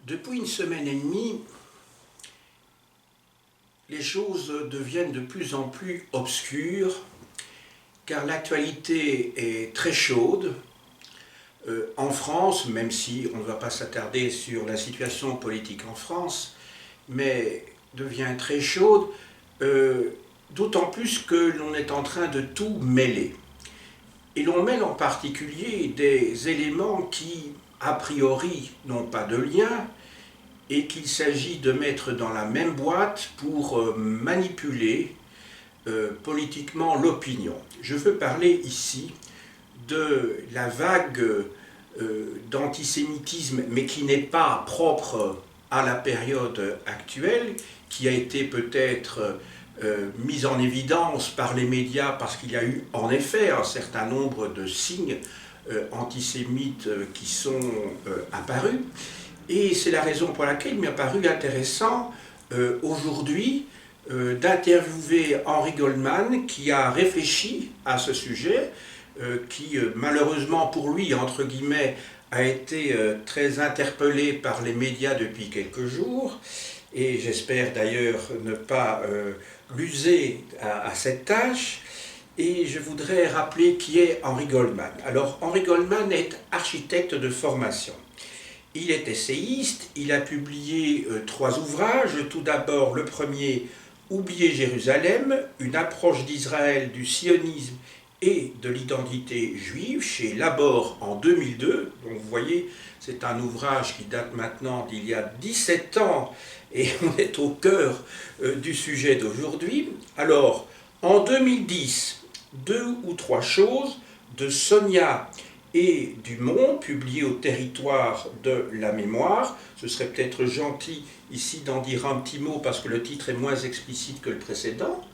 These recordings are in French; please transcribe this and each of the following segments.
Depuis une semaine et demie, les choses deviennent de plus en plus obscures car l'actualité est très chaude. En France, même si on ne va pas s'attarder sur la situation politique en France, mais devient très chaude, d'autant plus que l'on est en train de tout mêler. Et l'on mêle en particulier des éléments qui, a priori, n'ont pas de lien, et qu'il s'agit de mettre dans la même boîte pour manipuler politiquement l'opinion. Je veux parler ici de la vague d'antisémitisme, mais qui n'est pas propre à la période actuelle, qui a été peut-être mise en évidence par les médias parce qu'il y a eu en effet un certain nombre de signes antisémites qui sont apparus. Et c'est la raison pour laquelle il m'a paru intéressant aujourd'hui d'interviewer Henry Goldman qui a réfléchi à ce sujet, qui malheureusement pour lui, entre guillemets, a été très interpellé par les médias depuis quelques jours, et j'espère d'ailleurs ne pas l'user à cette tâche. Et je voudrais rappeler qui est Henry Goldman. Alors Henry Goldman est architecte de formation. Il est essayiste, il a publié 3 ouvrages. Tout d'abord, le premier, Oublier Jérusalem, une approche d'Israël, du sionisme et de l'identité juive, chez Labor en 2002. Donc vous voyez, c'est un ouvrage qui date maintenant d'il y a 17 ans, et on est au cœur du sujet d'aujourd'hui. Alors, en 2010, 2 ou 3 choses de Sonia et Dumont, publié au Territoire de la mémoire. Ce serait peut-être gentil ici d'en dire un petit mot parce que le titre est moins explicite que le précédent.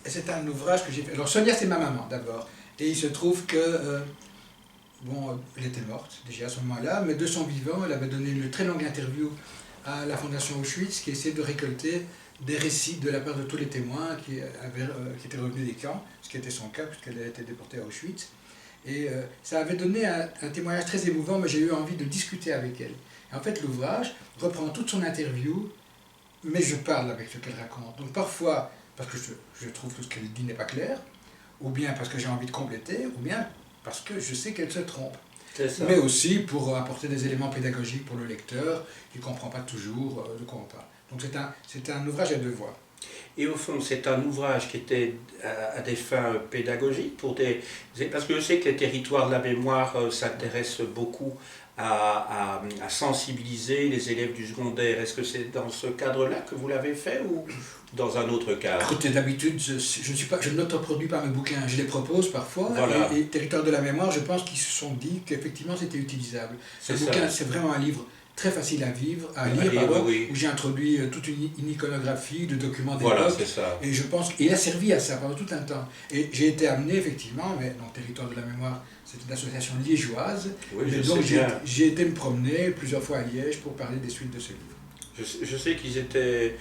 C'est un ouvrage que j'ai fait. Alors Sonia, c'est ma maman d'abord. Et il se trouve que, elle était morte déjà à ce moment-là, mais de son vivant, elle avait donné une très longue interview à la Fondation Auschwitz qui essayait de récolter des récits de la part de tous les témoins qui étaient revenus des camps, ce qui était son cas puisqu'elle a été déportée à Auschwitz. Et ça avait donné un témoignage très émouvant, mais j'ai eu envie de discuter avec elle. Et en fait, l'ouvrage reprend toute son interview, mais je parle avec ce qu'elle raconte. Donc parfois, parce que je trouve que ce qu'elle dit n'est pas clair, ou bien parce que j'ai envie de compléter, ou bien parce que je sais qu'elle se trompe. Mais aussi pour apporter des éléments pédagogiques pour le lecteur, qui ne comprend pas toujours de quoi on parle. Donc c'est un ouvrage à 2 voix. Et au fond, c'est un ouvrage qui était à des fins pédagogiques, parce que je sais que les territoires de la mémoire s'intéressent beaucoup à sensibiliser les élèves du secondaire. Est-ce que c'est dans ce cadre-là que vous l'avez fait ou dans un autre cadre? Écoutez, d'habitude, je n'autoproduis pas mes bouquins, je les propose parfois. Voilà. Et Territoire de la mémoire, je pense qu'ils se sont dit qu'effectivement c'était utilisable. Ce bouquin, c'est vraiment un livre très facile à lire, oui. où j'ai introduit toute une iconographie de documents d'époque. Voilà, c'est ça. Et je pense qu'il a servi à ça pendant tout un temps. Et j'ai été amené effectivement, mais dans Territoire de la mémoire, c'est une association liégeoise. Oui, et donc j'ai été me promener plusieurs fois à Liège pour parler des suites de ce livre. Je sais qu'ils étaient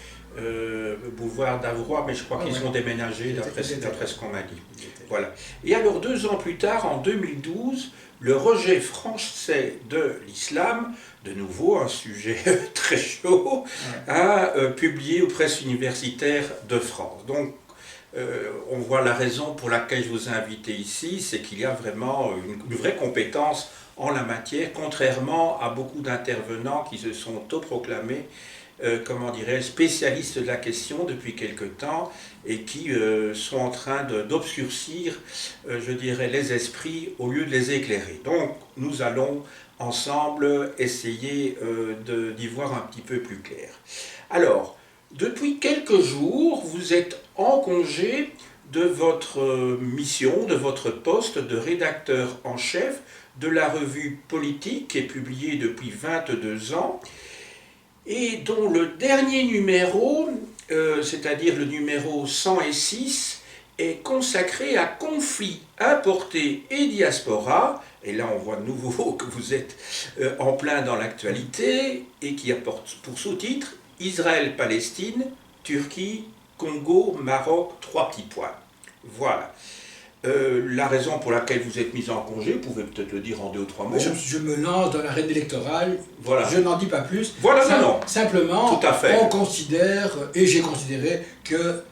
boulevard d'Avroy, mais je crois qu'ils ont déménagé d'après ce qu'on m'a dit. Voilà. Et alors 2 ans plus tard, en 2012, le rejet français de l'islam, de nouveau un sujet très chaud, a publié aux presses universitaires de France. Donc on voit la raison pour laquelle je vous ai invité ici, c'est qu'il y a vraiment une vraie compétence en la matière, contrairement à beaucoup d'intervenants qui se sont autoproclamés spécialistes de la question depuis quelque temps et qui sont en train d'obscurcir, les esprits au lieu de les éclairer. Donc nous allons ensemble essayer d'y voir un petit peu plus clair. Alors, depuis quelques jours, vous êtes en congé de votre mission, de votre poste de rédacteur en chef de la revue Politique, qui est publiée depuis 22 ans, et dont le dernier numéro, c'est-à-dire le numéro 106, est consacré à conflits importés et diaspora, et là on voit de nouveau que vous êtes en plein dans l'actualité, et qui apporte pour sous-titre « Israël-Palestine, Turquie, Congo, Maroc, 3 petits points ». Voilà. la raison pour laquelle vous êtes mis en congé, vous pouvez peut-être le dire en 2 ou 3 mots. Je me lance dans l'arène électorale, Voilà. je n'en dis pas plus. Voilà, non. Simplement, Tout à fait. on considère, et j'ai considéré que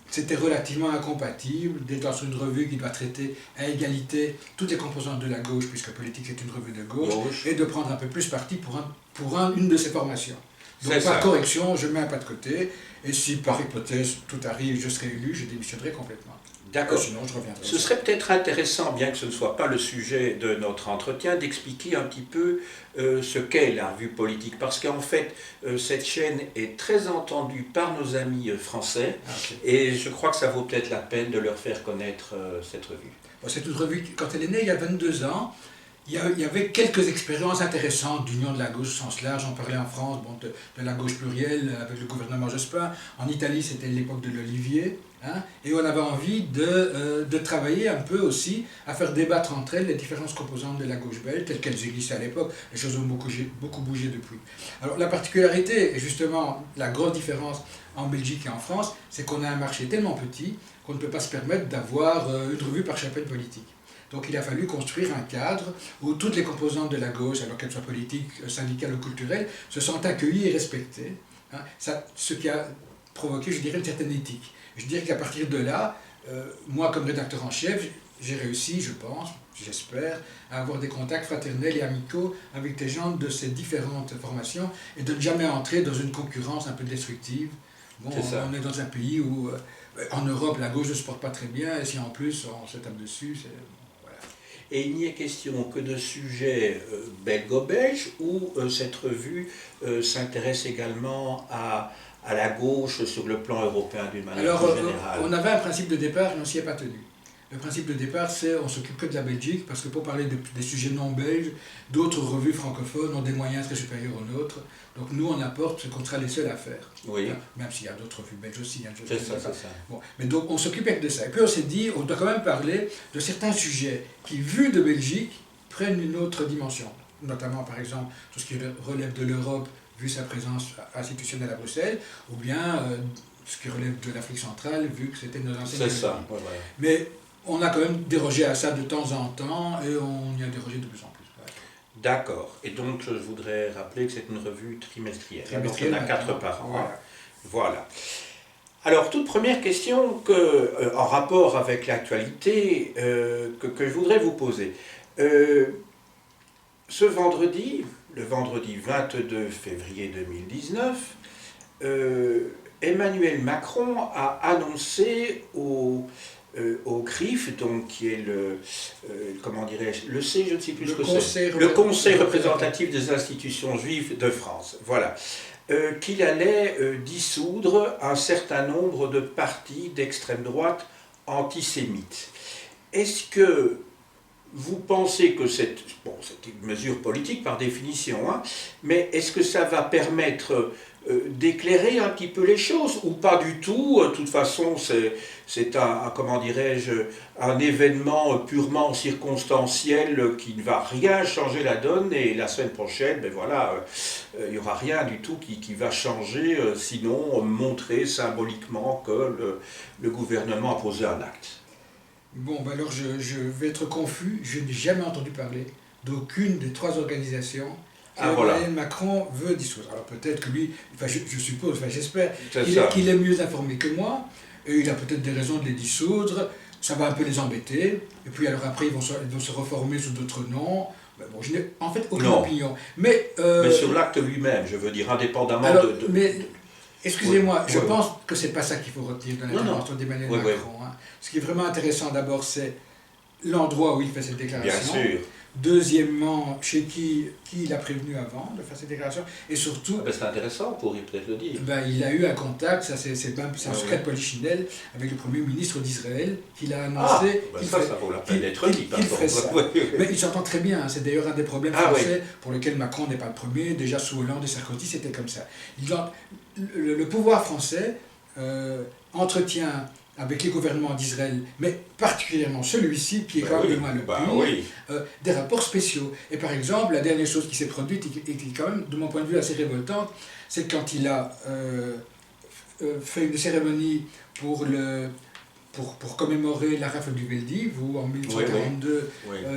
c'était relativement incompatible d'être dans une revue qui doit traiter à égalité toutes les composantes de la gauche, puisque politique est une revue de gauche, et de prendre un peu plus parti pour une de ces formations. Donc par correction, je mets un pas de côté, et si par hypothèse tout arrive, je serai élu, je démissionnerai complètement. D'accord. Sinon, je reviendrai. Ce serait peut-être intéressant, bien que ce ne soit pas le sujet de notre entretien, d'expliquer un petit peu ce qu'est la revue politique. Parce qu'en fait, cette chaîne est très entendue par nos amis français, et je crois que ça vaut peut-être la peine de leur faire connaître cette revue. Bon, c'est une revue, quand elle est née il y a 22 ans, il y avait quelques expériences intéressantes d'union de la gauche au sens large. On parlait en France de la gauche plurielle avec le gouvernement Jospin. En Italie, c'était l'époque de l'Olivier. Hein, et on avait envie de travailler un peu aussi à faire débattre entre elles les différentes composantes de la gauche belge, telles qu'elles existaient à l'époque. Les choses ont beaucoup bougé depuis. Alors la particularité, et justement la grosse différence en Belgique et en France, c'est qu'on a un marché tellement petit qu'on ne peut pas se permettre d'avoir une revue par chapitre politique. Donc il a fallu construire un cadre où toutes les composantes de la gauche, alors qu'elles soient politiques, syndicales ou culturelles, se sentent accueillies et respectées. Hein, ce qui a provoqué, je dirais, une certaine éthique. Je dirais qu'à partir de là, moi comme rédacteur en chef, j'ai réussi, je pense, j'espère, à avoir des contacts fraternels et amicaux avec des gens de ces différentes formations et de ne jamais entrer dans une concurrence un peu destructive. Bon, on est dans un pays où, en Europe, la gauche ne se porte pas très bien, et si en plus on se tape dessus, c'est... Et il n'y est question que de sujets belgo-belges, ou cette revue s'intéresse également à la gauche sur le plan européen d'une manière plus générale? On avait un principe de départ et on ne s'y est pas tenu. Le principe de départ, c'est on s'occupe que de la Belgique, parce que pour parler des sujets non belges, d'autres revues francophones ont des moyens très supérieurs aux nôtres. Donc nous, on apporte ce qu'on sera les seuls à faire. Oui. Même s'il y a d'autres revues belges aussi. Hein, c'est ça. Bon, mais donc on s'occupait de ça. Et puis on s'est dit, on doit quand même parler de certains sujets qui, vus de Belgique, prennent une autre dimension. Notamment, par exemple, tout ce qui relève de l'Europe, vu sa présence institutionnelle à Bruxelles, ou bien ce qui relève de l'Afrique centrale, vu que c'était nos anciennes. C'est ça. Ouais. Mais on a quand même dérogé à ça de temps en temps, et on y a dérogé de plus en plus. Ouais. D'accord. Et donc, je voudrais rappeler que c'est une revue trimestrielle. Donc, il y en a 4 par an. Voilà. Alors, toute première question en rapport avec l'actualité que je voudrais vous poser. Ce vendredi, le vendredi 22 février 2019, Emmanuel Macron a annoncé au CRIF, donc qui est comment dirais-je, le C, je ne sais plus ce que c'est, le Conseil représentatif des institutions juives de France, voilà, qu'il allait dissoudre un certain nombre de partis d'extrême droite antisémites. Est-ce que vous pensez que c'est une mesure politique par définition, hein, mais est-ce que ça va permettre d'éclairer un petit peu les choses, ou pas du tout? De toute façon, c'est comment dirais-je, un événement purement circonstanciel qui ne va rien changer la donne, et la semaine prochaine, ben voilà, il n'y aura rien du tout qui va changer, sinon montrer symboliquement que le gouvernement a posé un acte. Bon, ben alors je vais être confus, je n'ai jamais entendu parler d'aucune des 3 organisations Emmanuel Macron veut dissoudre. Alors peut-être que lui, je suppose, j'espère qu'il est mieux informé que moi, et il a peut-être des raisons de les dissoudre, ça va un peu les embêter, et puis alors après ils vont se reformer sous d'autres noms. Ben bon, je n'ai en fait aucune opinion. Mais sur l'acte lui-même, je veux dire, indépendamment excusez-moi, je pense que c'est pas ça qu'il faut retenir de l'intervention d'Emmanuel Macron. Hein. Ce qui est vraiment intéressant d'abord, c'est l'endroit où il fait cette déclaration. Bien sûr. Deuxièmement, chez qui il a prévenu avant de faire cette déclaration. Et surtout... c'est intéressant, on pourrait peut-être le dire. Il a eu un contact, ça c'est un secret de Polichinelle, avec le Premier ministre d'Israël, qu'il a annoncé... ça vaut la peine d'être dit. Qu'il ferait ça. Mais il s'entend très bien, c'est d'ailleurs un des problèmes français pour lesquels Macron n'est pas le premier. Déjà sous Hollande et Sarkozy, c'était comme ça. Le pouvoir français entretient avec les gouvernements d'Israël, mais particulièrement celui-ci, qui est quand même le pire, des rapports spéciaux. Et par exemple, la dernière chose qui s'est produite, et qui est quand même, de mon point de vue, assez révoltante, c'est quand il a fait une cérémonie pour pour commémorer la rafle du Veldiv, où en 1842,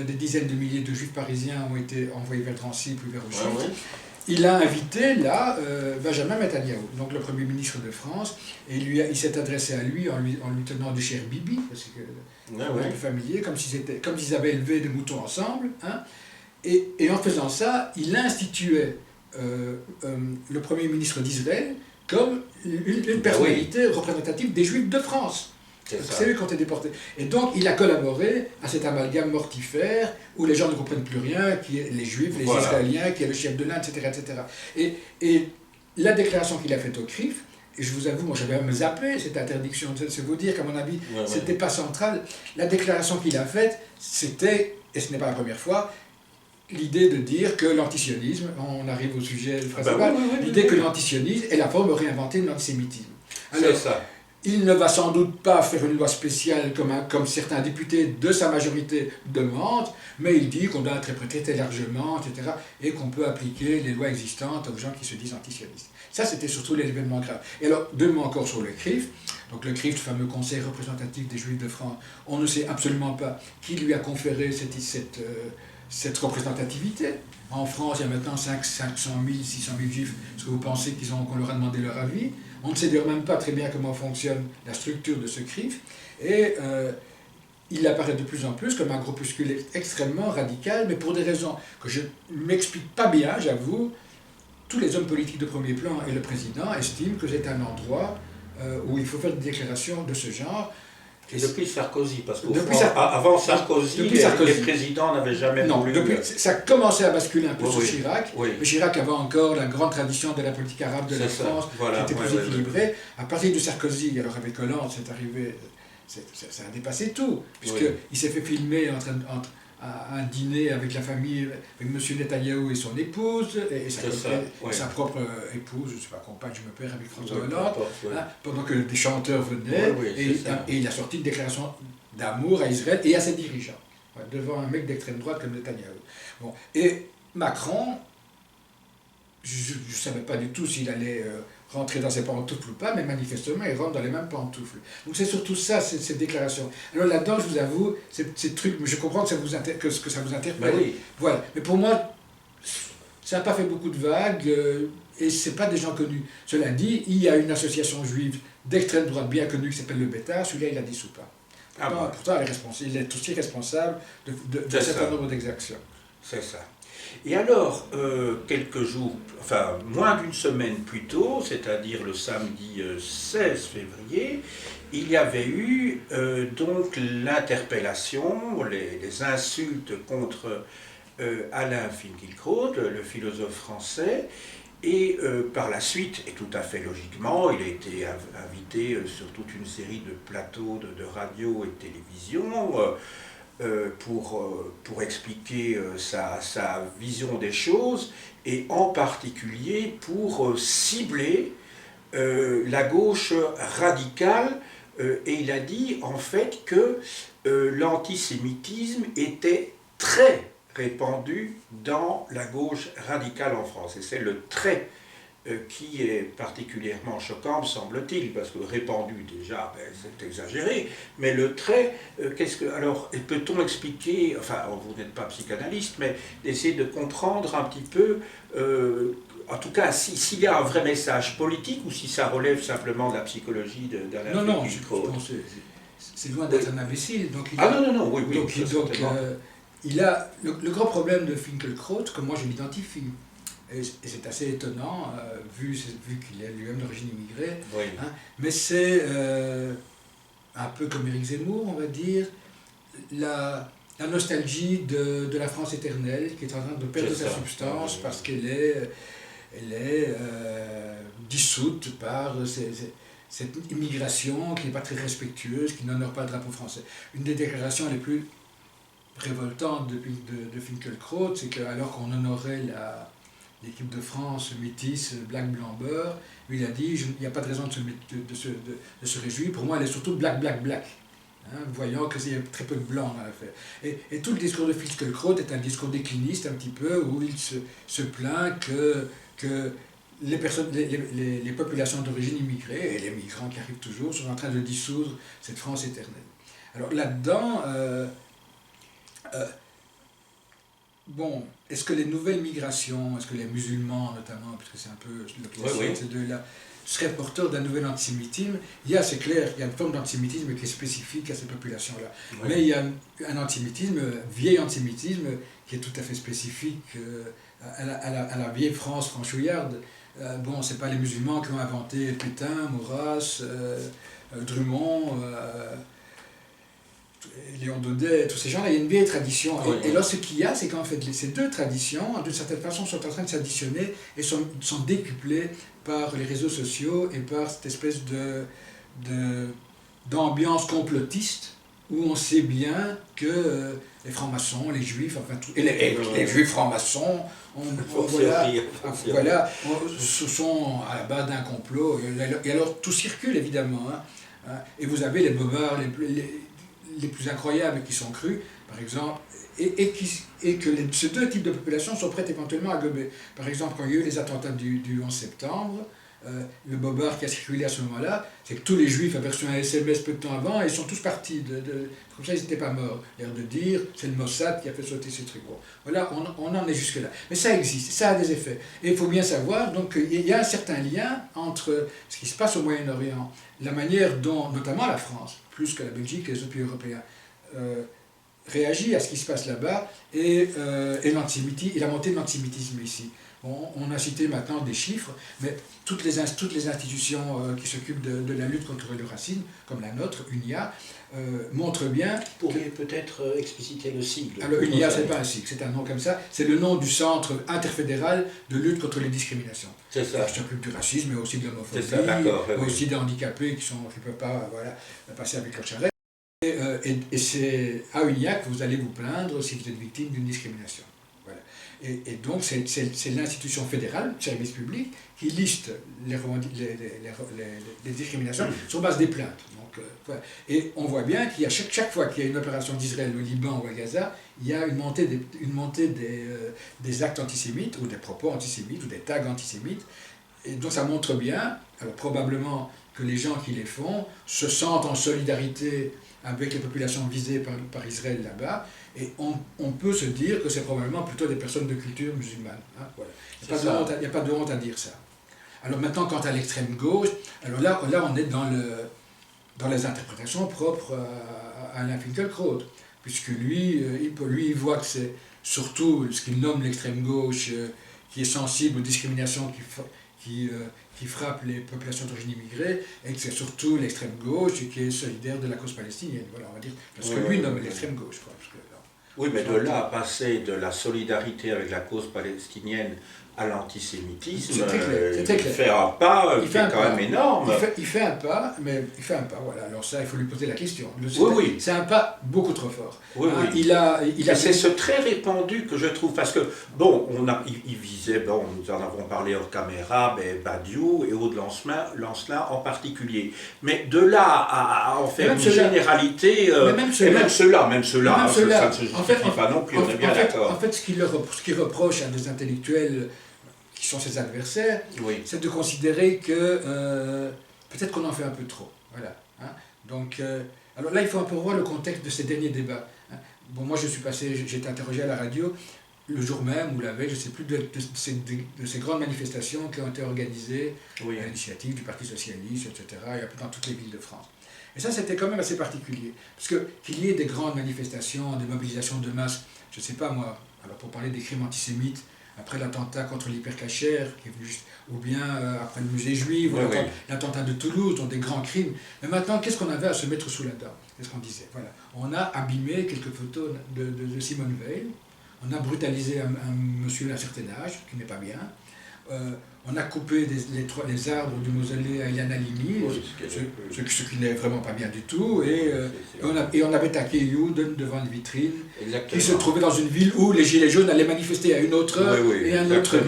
des dizaines de milliers de juifs parisiens ont été envoyés vers Drancy, puis vers Auschwitz. Il a invité là Benjamin Netanyahou, donc le Premier ministre de France, et il s'est adressé à lui en lui tenant des chers bibi, parce que familier, comme s'ils avaient élevé des moutons ensemble. Hein, et en faisant ça, il instituait le Premier ministre d'Israël comme une personnalité représentative des Juifs de France. C'est eux qui ont été déportés. Et donc, il a collaboré à cet amalgame mortifère où les gens ne comprennent plus rien, qui est les Juifs, les Israéliens, qui est le chef de l'Inde, etc., etc. Et la déclaration qu'il a faite au CRIF, et je vous avoue, moi j'avais même zappé cette interdiction, c'est vous dire qu'à mon avis, c'était pas central. La déclaration qu'il a faite, c'était, et ce n'est pas la première fois, l'idée de dire que l'antisionisme, on arrive au sujet principal, l'idée que l'antisionisme est la forme réinventée de l'antisémitisme. C'est ça. Il ne va sans doute pas faire une loi spéciale comme certains députés de sa majorité demandent, mais il dit qu'on doit interpréter très largement, etc., et qu'on peut appliquer les lois existantes aux gens qui se disent antisionistes. Ça, c'était surtout l'événement grave. Et alors, deux mots encore sur le CRIF. Donc le CRIF, le fameux Conseil représentatif des Juifs de France, on ne sait absolument pas qui lui a conféré cette représentativité. En France, il y a maintenant 500 000, 600 000 Juifs. Est-ce que vous pensez qu'on leur a demandé leur avis? On ne sait d'ailleurs même pas très bien comment fonctionne la structure de ce CRIF. Et il apparaît de plus en plus comme un groupuscule extrêmement radical, mais pour des raisons que je ne m'explique pas bien, j'avoue. Tous les hommes politiques de premier plan et le président estiment que c'est un endroit où il faut faire des déclarations de ce genre. Et depuis Sarkozy, parce qu'avant Sarkozy, les présidents n'avaient jamais voulu... Ça commençait à basculer un peu sur Chirac. Mais Chirac avait encore la grande tradition de la politique arabe de la France, qui était plus équilibrée. À partir de Sarkozy, alors avec Hollande, c'est arrivé, ça a dépassé tout, puisqu'il s'est fait filmer à un dîner avec la famille, avec M. Netanyahou et son épouse, et sa propre épouse, je ne sais pas, compagne, je me perds, avec François Hollande, pendant que des chanteurs venaient, et il a sorti une déclaration d'amour à Israël et à ses dirigeants, devant un mec d'extrême droite comme Netanyahou. Bon. Et Macron, je ne savais pas du tout s'il allait rentrer dans ses pantoufles ou pas, mais manifestement, il rentre dans les mêmes pantoufles. Donc c'est surtout ça, cette déclaration. Alors là-dedans, je vous avoue, ces trucs, je comprends que ça vous interpelle. Voilà. Mais pour moi, ça n'a pas fait beaucoup de vagues, et ce n'est pas des gens connus. Cela dit, il y a une association juive d'extrême droite bien connue qui s'appelle le Bétard, celui-là, il a dissous pas. Pourtant, il est aussi responsable d'un certain nombre d'exactions. C'est ça. Et alors, quelques jours, enfin moins d'une semaine plus tôt, c'est-à-dire le samedi 16 février, il y avait eu donc l'interpellation, les insultes contre Alain Finkielkraut, le philosophe français, et par la suite, et tout à fait logiquement, il a été invité sur toute une série de plateaux de radio et de télévision, pour expliquer sa vision des choses, et en particulier pour cibler la gauche radicale, et il a dit en fait que l'antisémitisme était très répandu dans la gauche radicale en France, et c'est le trait qui est particulièrement choquant, me semble-t-il, parce que répandu déjà, c'est exagéré, mais le trait, alors, peut-on expliquer, enfin, vous n'êtes pas psychanalyste, mais d'essayer de comprendre un petit peu, en tout cas, s'il y a un vrai message politique, ou si ça relève simplement de la psychologie d'Alain Finkielkraut. Non, c'est loin d'être un imbécile. Donc oui. Il a le grand problème de Finkielkraut, que moi je l'identifie, et c'est assez étonnant, vu qu'il est lui-même d'origine immigrée, mais c'est un peu comme Éric Zemmour, on va dire, la nostalgie de la France éternelle, qui est en train de perdre sa substance parce qu'elle est dissoute par cette immigration qui n'est pas très respectueuse, qui n'honore pas le drapeau français. Une des déclarations les plus révoltantes de Finkielkraut, c'est qu'alors qu'on honorait l'équipe de France métisse, black, blanc, beurre, il a dit il n'y a pas de raison de se réjouir, pour moi elle est surtout black, black, black. Voyant qu'il y a très peu de blanc dans l'affaire. Et tout le discours de Finkielkraut est un discours décliniste un petit peu, où il se plaint que les populations d'origine immigrée et les migrants qui arrivent toujours sont en train de dissoudre cette France éternelle. Alors là-dedans, bon, est-ce que les nouvelles migrations, est-ce que les musulmans notamment, parce que c'est un peu l'obsession de ces deux-là, seraient porteurs d'un nouvel antisémitisme? C'est clair, il y a une forme d'antisémitisme qui est spécifique à ces populations-là. Oui. Mais il y a un antisémitisme, vieil antisémitisme, qui est tout à fait spécifique à la vieille France franchouillarde. Bon, c'est pas les musulmans qui ont inventé Pétain, Maurras, Drummond, Léon Daudet, tous ces gens-là, il y a une vieille tradition. Et là, ce qu'il y a, c'est qu'en fait, ces deux traditions, d'une certaine façon, sont en train de s'additionner et sont décuplées par les réseaux sociaux et par cette espèce d'ambiance complotiste où on sait bien que les francs-maçons, les juifs, enfin tout, et les juifs francs-maçons, ce sont à la base d'un complot. Et alors, tout circule, évidemment. Hein, et vous avez les bobards les plus incroyables qui sont crus, par exemple, et que ces deux types de populations sont prêtes éventuellement à gober. Par exemple, quand il y a eu les attentats du 11 septembre, le bobard qui a circulé à ce moment-là, c'est que tous les juifs avaient reçu un SMS peu de temps avant et ils sont tous partis. Comme ça, ils n'étaient pas morts. L'air de dire, c'est le Mossad qui a fait sauter ces trucs. Bon, voilà, on en est jusque-là. Mais ça existe, ça a des effets. Et il faut bien savoir, donc, il y a un certain lien entre ce qui se passe au Moyen-Orient, la manière dont, notamment la France, plus que la Belgique et les autres pays européens, réagit à ce qui se passe là-bas et la montée de l'antisémitisme ici. Bon, on a cité maintenant des chiffres, mais toutes les institutions qui s'occupent de la lutte contre le racisme, comme la nôtre, UNIA, montrent bien... Vous pourriez peut-être expliciter le sigle. Alors UNIA, c'est pas un sigle, c'est un nom comme ça, c'est le nom du Centre interfédéral de lutte contre les discriminations. C'est ça. Qui s'occupe du racisme, mais aussi de l'homophobie, mais aussi des handicapés qui ne peuvent pas passer avec leur charrette. Et c'est à UNIA que vous allez vous plaindre si vous êtes victime d'une discrimination. Voilà. Et donc c'est l'institution fédérale, le service public, qui liste les discriminations sur base des plaintes. Donc, voilà. Et on voit bien qu'il y a chaque fois qu'il y a une opération d'Israël au Liban ou à Gaza, il y a une montée des actes antisémites ou des propos antisémites ou des tags antisémites. Et donc ça montre bien, alors probablement que les gens qui les font se sentent en solidarité avec les populations visées par Israël là-bas, et on peut se dire que c'est probablement plutôt des personnes de culture musulmane. Hein, voilà. Il n'y a pas de honte à dire ça. Alors maintenant, quant à l'extrême gauche, alors là on est dans les interprétations propres à Alain Finkielkraut, puisque lui, il voit que c'est surtout ce qu'il nomme l'extrême gauche qui est sensible aux discriminations qui frappe les populations d'origine immigrée, et que c'est surtout l'extrême gauche qui est solidaire de la cause palestinienne. Voilà, on va dire, parce que lui nomme l'extrême gauche. Quoi, parce que, oui, mais de là à passer de la solidarité avec la cause palestinienne à l'antisémitisme, il fait un pas qui est quand même énorme. Il fait un pas, voilà. Alors ça, il faut lui poser la question. Oui. C'est un pas beaucoup trop fort. Oui. C'est ce très répandu que je trouve, parce que, bon, il visait, bon, nous en avons parlé hors caméra, Badiou et Aude Lancelin en particulier. Mais de là à en faire une généralité, même ceux-là, ça ne se justifie pas non plus, on est bien d'accord. En fait, ce qu'il reproche à des intellectuels qui sont ses adversaires, c'est de considérer que peut-être qu'on en fait un peu trop. Voilà. Hein. Donc, alors là, il faut un peu voir le contexte de ces derniers débats. Hein. Bon, moi, j'ai été interrogé à la radio le jour même ou la veille, je ne sais plus, de ces grandes manifestations qui ont été organisées à l'initiative du Parti Socialiste, etc., dans toutes les villes de France. Et ça, c'était quand même assez particulier. Parce qu'il y ait des grandes manifestations, des mobilisations de masse, je ne sais pas moi, alors pour parler des crimes antisémites, après l'attentat contre l'hypercachère, ou bien après le musée juif, ou l'attentat de Toulouse, donc des grands crimes. Mais maintenant, qu'est-ce qu'on avait à se mettre sous la dent? C'est ce qu'on disait. Voilà. On a abîmé quelques photos de Simone Veil, on a brutalisé un monsieur d'un certain âge, qui n'est pas bien. On a coupé les arbres du mausolée à Eliane Halimi, ce qui n'est vraiment pas bien du tout, et on avait taqué Youden devant une vitrine qui se trouvait dans une ville où les Gilets jaunes allaient manifester à une autre heure et à un autre lieu.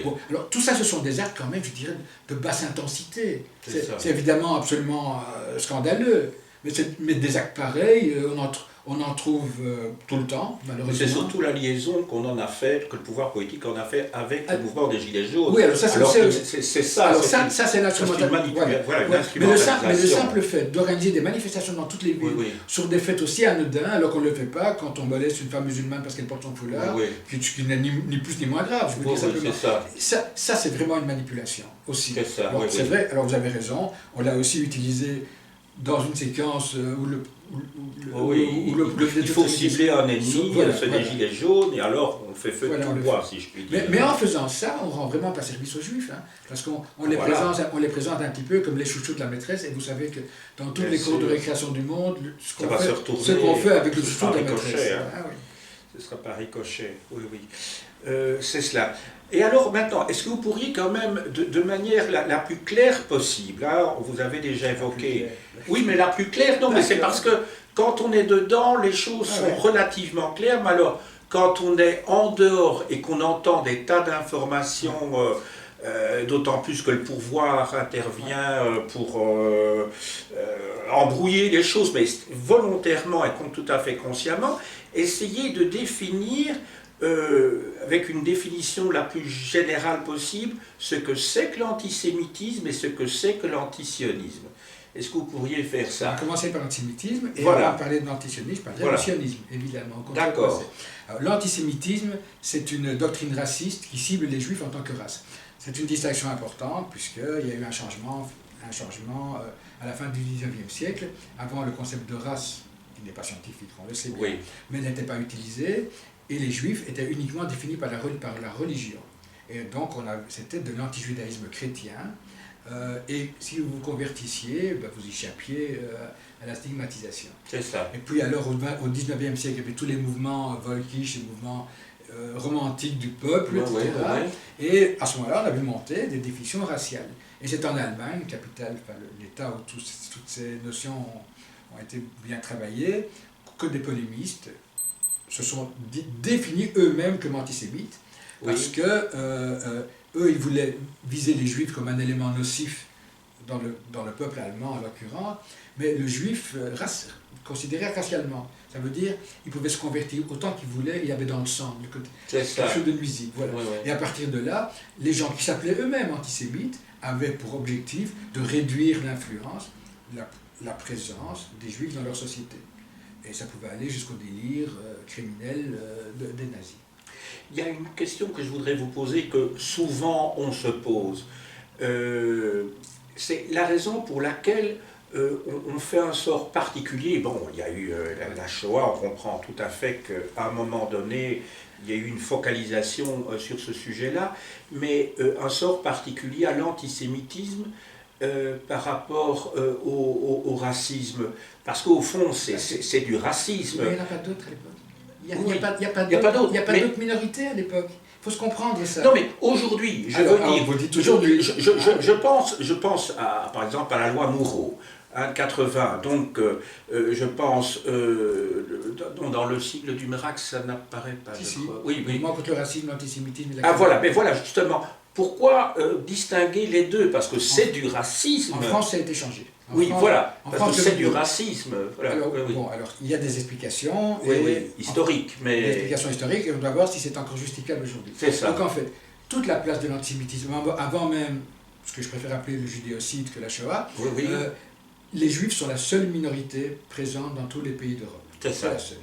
Bon, alors tout ça, ce sont des actes quand même, je dirais, de basse intensité. C'est évidemment absolument scandaleux, mais des actes pareils, On en trouve tout le temps, malheureusement. C'est surtout la liaison qu'on en a fait, que le pouvoir politique en a fait avec le mouvement des Gilets jaunes. Oui, alors ça, c'est ça. Alors ça c'est l'instrumentalisation. Voilà, mais le simple fait d'organiser des manifestations dans toutes les villes, sur des fêtes aussi anodins, alors qu'on ne le fait pas quand on moleste une femme musulmane parce qu'elle porte son foulard, qui n'est ni plus ni moins grave, je veux dire simplement. Ça, c'est vraiment une manipulation aussi. C'est ça, alors, c'est vrai, alors vous avez raison, on l'a aussi utilisé dans une séquence où il faut cibler un ennemi, c'est des gilets jaunes, et alors on fait feu de tout bois, si je puis dire. Mais en faisant ça, on rend vraiment pas service aux Juifs, hein, parce qu'on les présente un petit peu comme les chouchous de la maîtresse, et vous savez que dans toutes les cours de récréation du monde, ce qu'on fait avec les chouchous de la maîtresse. Ce sera par ricochet, oui. C'est cela. Et alors maintenant, est-ce que vous pourriez quand même, de manière la plus claire possible, hein, vous avez déjà évoqué... Oui, mais la plus claire, non, mais c'est parce que quand on est dedans, les choses sont relativement claires, mais alors, quand on est en dehors et qu'on entend des tas d'informations, d'autant plus que le pouvoir intervient pour embrouiller les choses, mais volontairement et tout à fait consciemment, essayer de définir... avec une définition la plus générale possible, ce que c'est que l'antisémitisme et ce que c'est que l'antisionisme. Est-ce que vous pourriez faire ça? On va commencer par l'antisémitisme et on va parler de l'antisionisme, par le sionisme, évidemment. D'accord. L'antisémitisme, c'est une doctrine raciste qui cible les juifs en tant que race. C'est une distinction importante puisqu'il y a eu un changement à la fin du 19e siècle. Avant, le concept de race, qui n'est pas scientifique, on le sait bien, mais n'était pas utilisé. Et les juifs étaient uniquement définis par la religion. Et donc, c'était de l'antijudaïsme chrétien. Et si vous vous convertissiez, vous échappiez à la stigmatisation. C'est ça. Et puis alors, au 19e siècle, il y avait tous les mouvements volkisch, les mouvements romantiques du peuple, etc. Et à ce moment-là, on a vu monter des définitions raciales. Et c'est en Allemagne, capitale, l'État où toutes ces notions ont été bien travaillées, que des polémistes se sont définis eux-mêmes comme antisémites, parce que eux, ils voulaient viser les juifs comme un élément nocif dans le peuple allemand en l'occurrence, mais le juif considéré racialement. Ça veut dire qu'il pouvait se convertir autant qu'il voulait, il y avait dans le sang quelque chose de nuisible. Voilà. Et à partir de là, les gens qui s'appelaient eux-mêmes antisémites avaient pour objectif de réduire l'influence, la présence des juifs dans leur société. Et ça pouvait aller jusqu'au délire criminel des nazis. Il y a une question que je voudrais vous poser, que souvent on se pose. C'est la raison pour laquelle on fait un sort particulier. Bon, il y a eu la Shoah, on comprend tout à fait qu'à un moment donné, il y a eu une focalisation sur ce sujet-là, mais un sort particulier à l'antisémitisme par rapport au racisme. Parce qu'au fond, c'est du racisme. Mais il n'y en a pas d'autres à l'époque. Il n'y a pas d'autres minorités à l'époque. Il faut se comprendre ça. Non mais aujourd'hui, je pense à, par exemple à la loi Moureau, 80. Donc je pense, dans le cycle du Miracle, ça n'apparaît pas. Oui. Moi contre le racisme, l'antisémitisme et la voilà, mais voilà, justement. Pourquoi distinguer les deux? Parce que c'est du racisme. En France, ça a été changé. Parce que c'est du racisme. Voilà. Alors, il y a des explications. Historiques. Des explications historiques, et on doit voir si c'est encore justifiable aujourd'hui. C'est ça. Donc en fait, toute la place de l'antisémitisme, avant même ce que je préfère appeler le judéocide que la Shoah, les Juifs sont la seule minorité présente dans tous les pays d'Europe. C'est ça. La seule.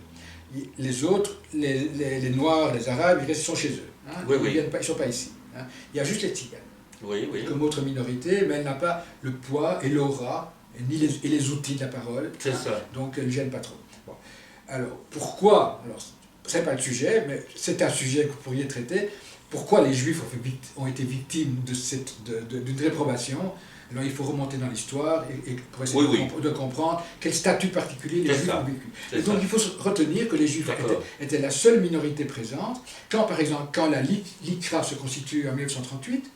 Les autres, les Noirs, les Arabes, ils sont chez eux. Hein, ils ne sont pas ici. Hein. Il y a juste les Tziganes. Comme autre minorité, mais elle n'a pas le poids et l'aura, et les outils de la parole. C'est ça. Donc elle ne gêne pas trop. Bon. Alors, pourquoi? Alors, ce n'est pas le sujet, mais c'est un sujet que vous pourriez traiter. Pourquoi les Juifs ont été victimes d'une réprobation? Alors il faut remonter dans l'histoire et pour essayer de comprendre quel statut particulier les Juifs ont vécu. Et donc il faut retenir que les Juifs étaient la seule minorité présente. Par exemple, quand la LICRA se constitue en 1938,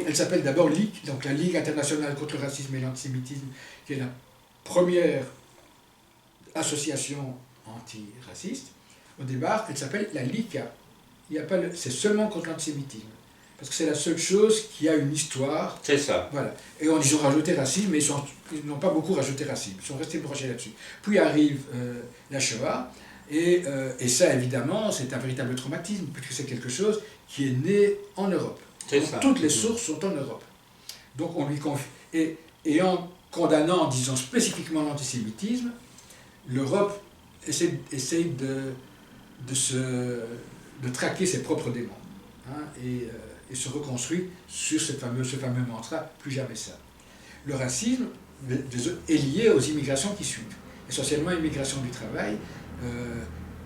elle s'appelle d'abord LIC, donc la Ligue internationale contre le racisme et l'antisémitisme, qui est la première association antiraciste. Au départ, elle s'appelle la LICA. C'est seulement contre l'antisémitisme. parce que c'est la seule chose qui a une histoire. C'est ça. Voilà. Et ils ont rajouté racisme, mais ils n'ont pas beaucoup rajouté racisme. Ils sont restés branchés là-dessus. Puis arrive la Shoah, et ça, évidemment, c'est un véritable traumatisme, puisque c'est quelque chose qui est né en Europe. C'est ça. Toutes les sources sont en Europe. Donc on lui confie. Et en condamnant, en disant spécifiquement l'antisémitisme, l'Europe essaie de traquer ses propres démons, hein, et se reconstruit sur ce fameux mantra, plus jamais ça. Le racisme est lié aux immigrations qui suivent, essentiellement l'immigration du travail.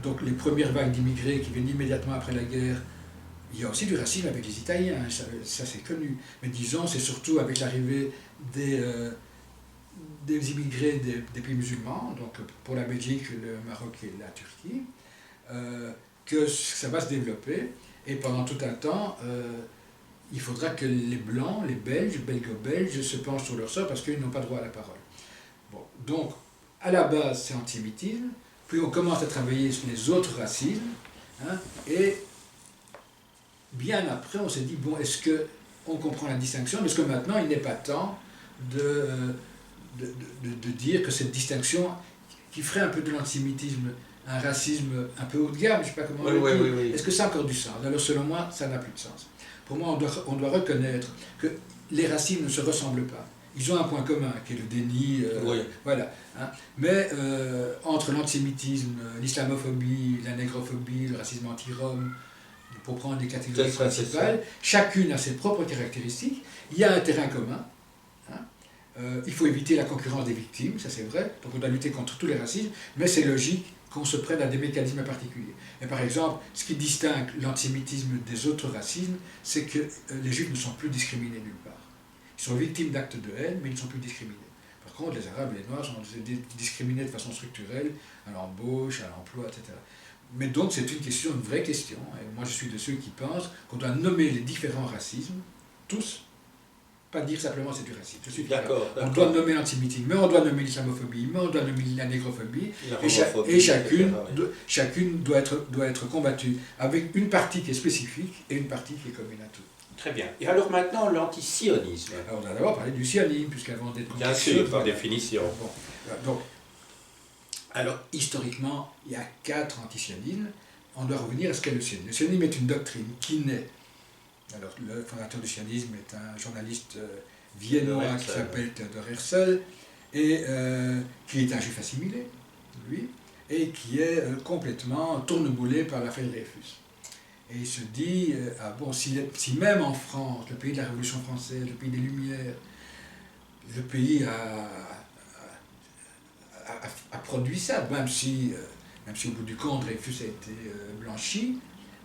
Donc les premières vagues d'immigrés qui viennent immédiatement après la guerre, il y a aussi du racisme avec les Italiens, ça c'est connu. Mais disons, c'est surtout avec l'arrivée des immigrés des pays musulmans, donc pour la Belgique, le Maroc et la Turquie, que ça va se développer. Et pendant tout un temps, il faudra que les Blancs, les Belges, belgo-belges, se penchent sur leur sort parce qu'ils n'ont pas droit à la parole. Bon, donc, à la base, c'est antisémitisme, puis on commence à travailler sur les autres racismes, hein, et bien après, on s'est dit, bon, est-ce qu'on comprend la distinction, mais est-ce que maintenant, il n'est pas temps de dire que cette distinction, qui ferait un peu de l'antisémitisme, un racisme un peu haut de gamme, je ne sais pas comment le dire, oui. est-ce que ça a encore du sens? Alors selon moi, ça n'a plus de sens. Pour moi, on doit reconnaître que les racismes ne se ressemblent pas. Ils ont un point commun, qui est le déni, voilà. Hein. Mais entre l'antisémitisme, l'islamophobie, la négrophobie, le racisme anti-rome, pour prendre des catégories principales, chacune a ses propres caractéristiques. Il y a un terrain commun. Hein. Il faut éviter la concurrence des victimes, ça c'est vrai. Donc on doit lutter contre tous les racismes, mais c'est logique qu'on se prenne à des mécanismes particuliers. Et par exemple, ce qui distingue l'antisémitisme des autres racismes, c'est que les juifs ne sont plus discriminés nulle part. Ils sont victimes d'actes de haine, mais ils ne sont plus discriminés. Par contre, les Arabes et les Noirs sont discriminés de façon structurelle, à l'embauche, à l'emploi, etc. Mais donc c'est une vraie question. Et moi je suis de ceux qui pensent qu'on doit nommer les différents racismes, tous, pas dire simplement c'est du racisme. Je suis d'accord. On doit nommer l'antisémitisme, mais on doit nommer l'islamophobie, mais on doit nommer la négrophobie, et chacune doit être combattue avec une partie qui est spécifique et une partie qui est commune à tout. Très bien. Et alors maintenant, l'antisionisme. Alors on va d'abord parler du sionisme, puisqu'avant d'être... Bien sûr, par définition. Bon, donc, alors historiquement, il y a 4 antisionismes. On doit revenir à ce qu'est le sionisme. Le sionisme est une doctrine qui naît. Alors, le fondateur du sionisme est un journaliste viennois qui s'appelle Theodor Herzl, et qui est un juif assimilé, lui, et qui est complètement tourneboulé par l'affaire Dreyfus. Et il se dit, si même en France, le pays de la Révolution française, le pays des Lumières, le pays a produit ça, même si au bout du compte Dreyfus a été blanchi,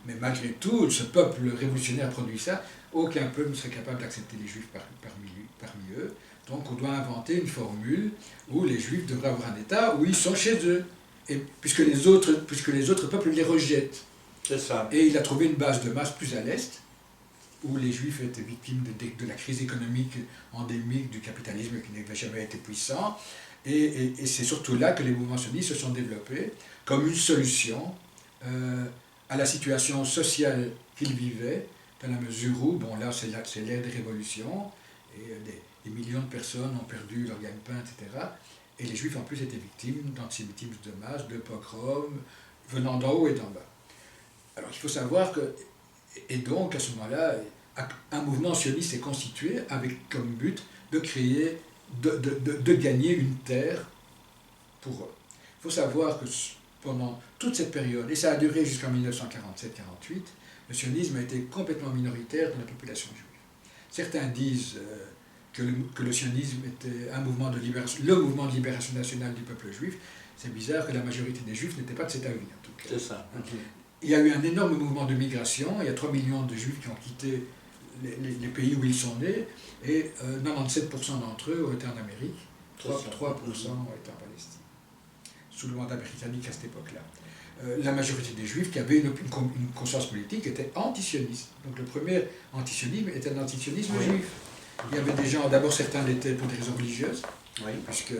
mais malgré tout, ce peuple révolutionnaire a produit ça, aucun peuple ne serait capable d'accepter les juifs parmi eux. Donc on doit inventer une formule où les juifs devraient avoir un État où ils sont chez eux, et puisque les autres peuples les rejettent. C'est ça. Et il a trouvé une base de masse plus à l'Est, où les juifs étaient victimes de la crise économique endémique du capitalisme qui n'avait jamais été puissant, et c'est surtout là que les mouvements sionistes se sont développés comme une solution à la situation sociale qu'ils vivaient, dans la mesure où, bon là c'est l'ère des révolutions, et des millions de personnes ont perdu leur gagne-pain, etc. Et les juifs en plus étaient victimes d'antisémitisme de masse, de pogroms, venant d'en haut et d'en bas. Alors il faut savoir que, et donc à ce moment-là, un mouvement sioniste s'est constitué avec comme but de créer, de gagner une terre pour eux. Il faut savoir que pendant toute cette période, et ça a duré jusqu'en 1947-48, le sionisme a été complètement minoritaire dans la population juive. Certains disent que le sionisme était le mouvement de libération nationale du peuple juif. C'est bizarre que la majorité des juifs n'étaient pas de cet avis, en tout cas. C'est ça. Il y a eu un énorme mouvement de migration, il y a 3 millions de juifs qui ont quitté les pays où ils sont nés, et 97% d'entre eux ont été en Amérique, 3% ont été en Palestine, sous le mandat britannique à cette époque-là. La majorité des juifs qui avaient une conscience politique étaient antisionistes. Donc le premier antisionisme était un antisionisme juif. Il y avait des gens, d'abord certains l'étaient pour des raisons religieuses, puisque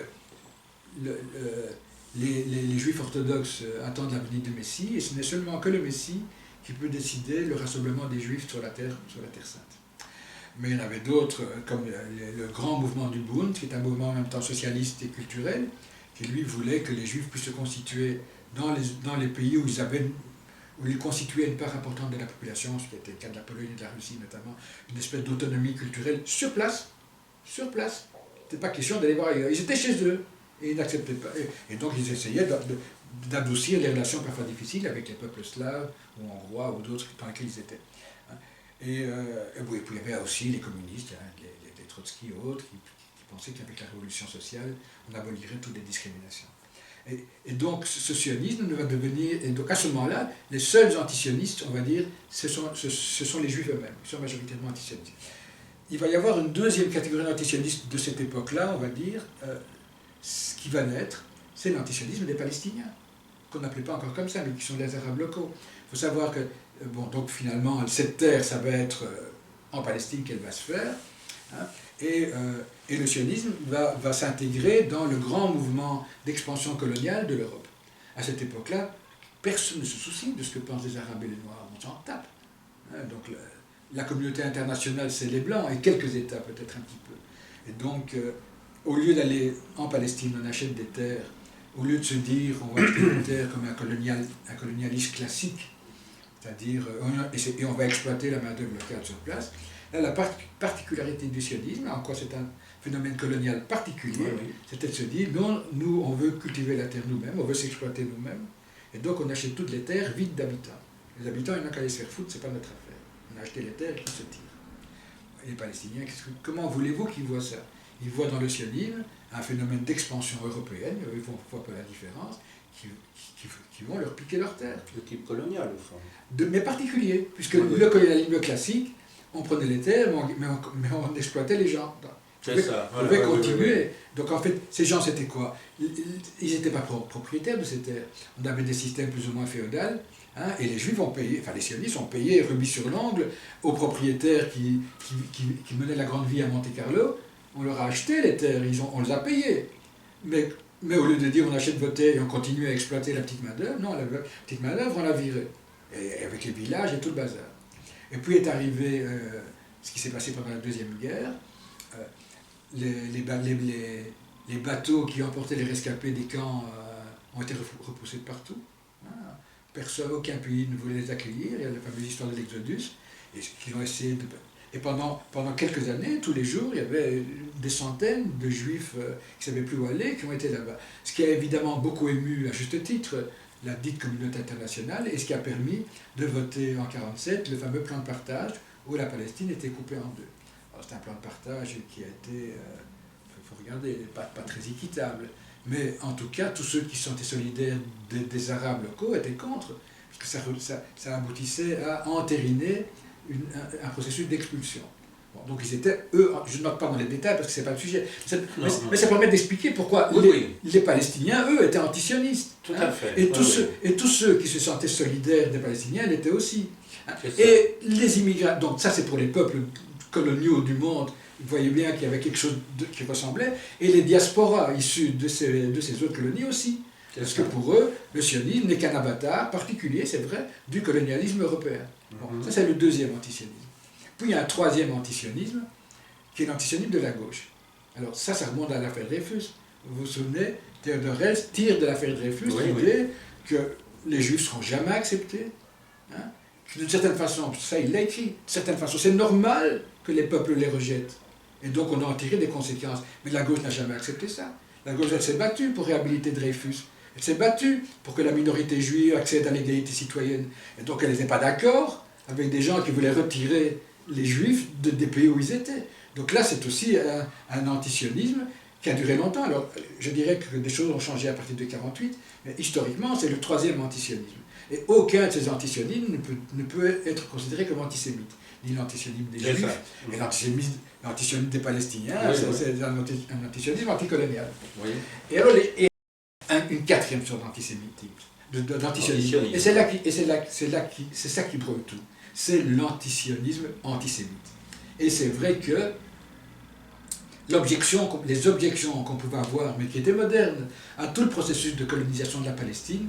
les juifs orthodoxes attendent la venue du Messie, et ce n'est seulement que le Messie qui peut décider le rassemblement des Juifs sur la Terre Sainte. Mais il y en avait d'autres, comme le grand mouvement du Bund, qui est un mouvement en même temps socialiste et culturel, qui lui voulait que les Juifs puissent se constituer dans les pays où ils constituaient une part importante de la population, ce qui était le cas de la Pologne et de la Russie notamment, une espèce d'autonomie culturelle sur place. Sur place. C'était pas question d'aller voir ailleurs. Ils étaient chez eux et ils n'acceptaient pas. Et donc ils essayaient d'adoucir les relations parfois difficiles avec les peuples slaves ou hongrois ou d'autres dans lesquels ils étaient. Et puis il y avait aussi les communistes, les Trotsky et autres, qui pensaient qu'avec la révolution sociale, on abolirait toutes les discriminations. Et donc ce sionisme va devenir, et donc à ce moment-là, les seuls antisionistes, on va dire, ce sont les Juifs eux-mêmes, ils sont majoritairement antisionistes. Il va y avoir une deuxième catégorie d'antisionistes de cette époque-là, on va dire, ce qui va naître, c'est l'antisionisme des Palestiniens, qu'on n'appelait pas encore comme ça, mais qui sont les Arabes locaux. Il faut savoir que, bon, donc finalement, cette terre, ça va être en Palestine qu'elle va se faire, hein, et le sionisme va s'intégrer dans le grand mouvement d'expansion coloniale de l'Europe. À cette époque-là, personne ne se soucie de ce que pensent les Arabes et les Noirs, on s'en tape. Hein, donc la communauté internationale, c'est les Blancs, et quelques États peut-être un petit peu. Et donc, au lieu d'aller en Palestine, on achète des terres, au lieu de se dire on va acheter des terres comme un colonialisme classique, c'est-à-dire, et on va exploiter la main-d'œuvre locale sur place. Là, la particularité du sionisme, en quoi c'est un phénomène colonial particulier, c'était de se dire, non, nous, on veut cultiver la terre nous-mêmes, on veut s'exploiter nous-mêmes, et donc on achète toutes les terres vides d'habitants. Les habitants, ils n'ont qu'à aller se faire foutre, c'est pas notre affaire. On a acheté les terres qui se tirent. Et les Palestiniens, comment voulez-vous qu'ils voient ça? Ils voient dans le sionisme un phénomène d'expansion européenne, ils ne voient pas la différence, qui vont leur piquer leurs terres. De type colonial, au fond. Mais particulier, puisque le colonialisme classique, on prenait les terres, mais on exploitait les gens. C'est ça. On pouvait continuer. Donc en fait, ces gens, c'était quoi? Ils n'étaient pas propriétaires de ces terres. On avait des systèmes plus ou moins féodaux, hein, et les Juifs ont payé, enfin les sionistes ont payé rubis sur l'ongle aux propriétaires qui menaient la grande vie à Monte-Carlo. On leur a acheté les terres, on les a payés. Mais au lieu de dire on achète vos terres et on continue à exploiter la petite main-d'œuvre, non, la petite main-d'œuvre, on l'a virée. Et avec les villages et tout le bazar. Et puis est arrivé ce qui s'est passé pendant la Deuxième Guerre. Les bateaux qui emportaient les rescapés des camps ont été repoussés de partout. Personne, aucun pays ne voulait les accueillir. Il y a la fameuse histoire de l'Exodus. Et pendant quelques années, tous les jours, il y avait des centaines de Juifs qui ne savaient plus où aller, qui ont été là-bas. Ce qui a évidemment beaucoup ému, à juste titre, la dite communauté internationale, et ce qui a permis de voter en 1947 le fameux plan de partage où la Palestine était coupée en deux. C'est un plan de partage qui a été, il faut regarder, pas très équitable. Mais en tout cas, tous ceux qui se sentaient solidaires des Arabes locaux étaient contre, puisque ça aboutissait à entériner un processus d'expulsion. Bon, donc ils étaient, eux, je ne note pas dans les détails parce que ce n'est pas le sujet, mais ça permet d'expliquer pourquoi les Palestiniens, eux, étaient antisionistes. Tout à fait. Et tous ceux qui se sentaient solidaires des Palestiniens l'étaient aussi. Et les immigrants, donc ça c'est pour les peuples coloniaux du monde, vous voyez bien qu'il y avait quelque chose qui ressemblait, et les diasporas issus de ces autres colonies aussi. Parce que pour eux, le sionisme n'est qu'un avatar particulier, c'est vrai, du colonialisme européen. Bon, ça c'est le deuxième antisionisme. Puis il y a un troisième antisionisme, qui est l'antisionisme de la gauche. Alors ça remonte à l'affaire Dreyfus. Vous vous souvenez, Théodore Herzl tire de l'affaire Dreyfus l'idée que les Juifs ne seront jamais acceptés. Hein, d'une certaine façon, ça il l'a écrit, d'une certaine façon, c'est normal que les peuples les rejettent. Et donc on a en tiré des conséquences. Mais la gauche n'a jamais accepté ça. La gauche, elle s'est battue pour réhabiliter Dreyfus. Elle s'est battue pour que la minorité juive accède à l'égalité citoyenne. Et donc elle n'était pas d'accord avec des gens qui voulaient retirer les Juifs des pays où ils étaient. Donc là, c'est aussi un antisionisme qui a duré longtemps. Alors, je dirais que des choses ont changé à partir de 1948, mais historiquement, c'est le troisième antisionisme. Et aucun de ces antisionismes ne peut être considéré comme antisémite. Ni l'antisionisme des Juifs, et l'antisionisme des Palestiniens, c'est un antisionisme anticolonial. Oui. Et alors, une quatrième sorte d'antisionisme, et c'est ça qui brûle tout. C'est l'antisionisme antisémite. Et c'est vrai que les objections qu'on pouvait avoir, mais qui étaient modernes, à tout le processus de colonisation de la Palestine,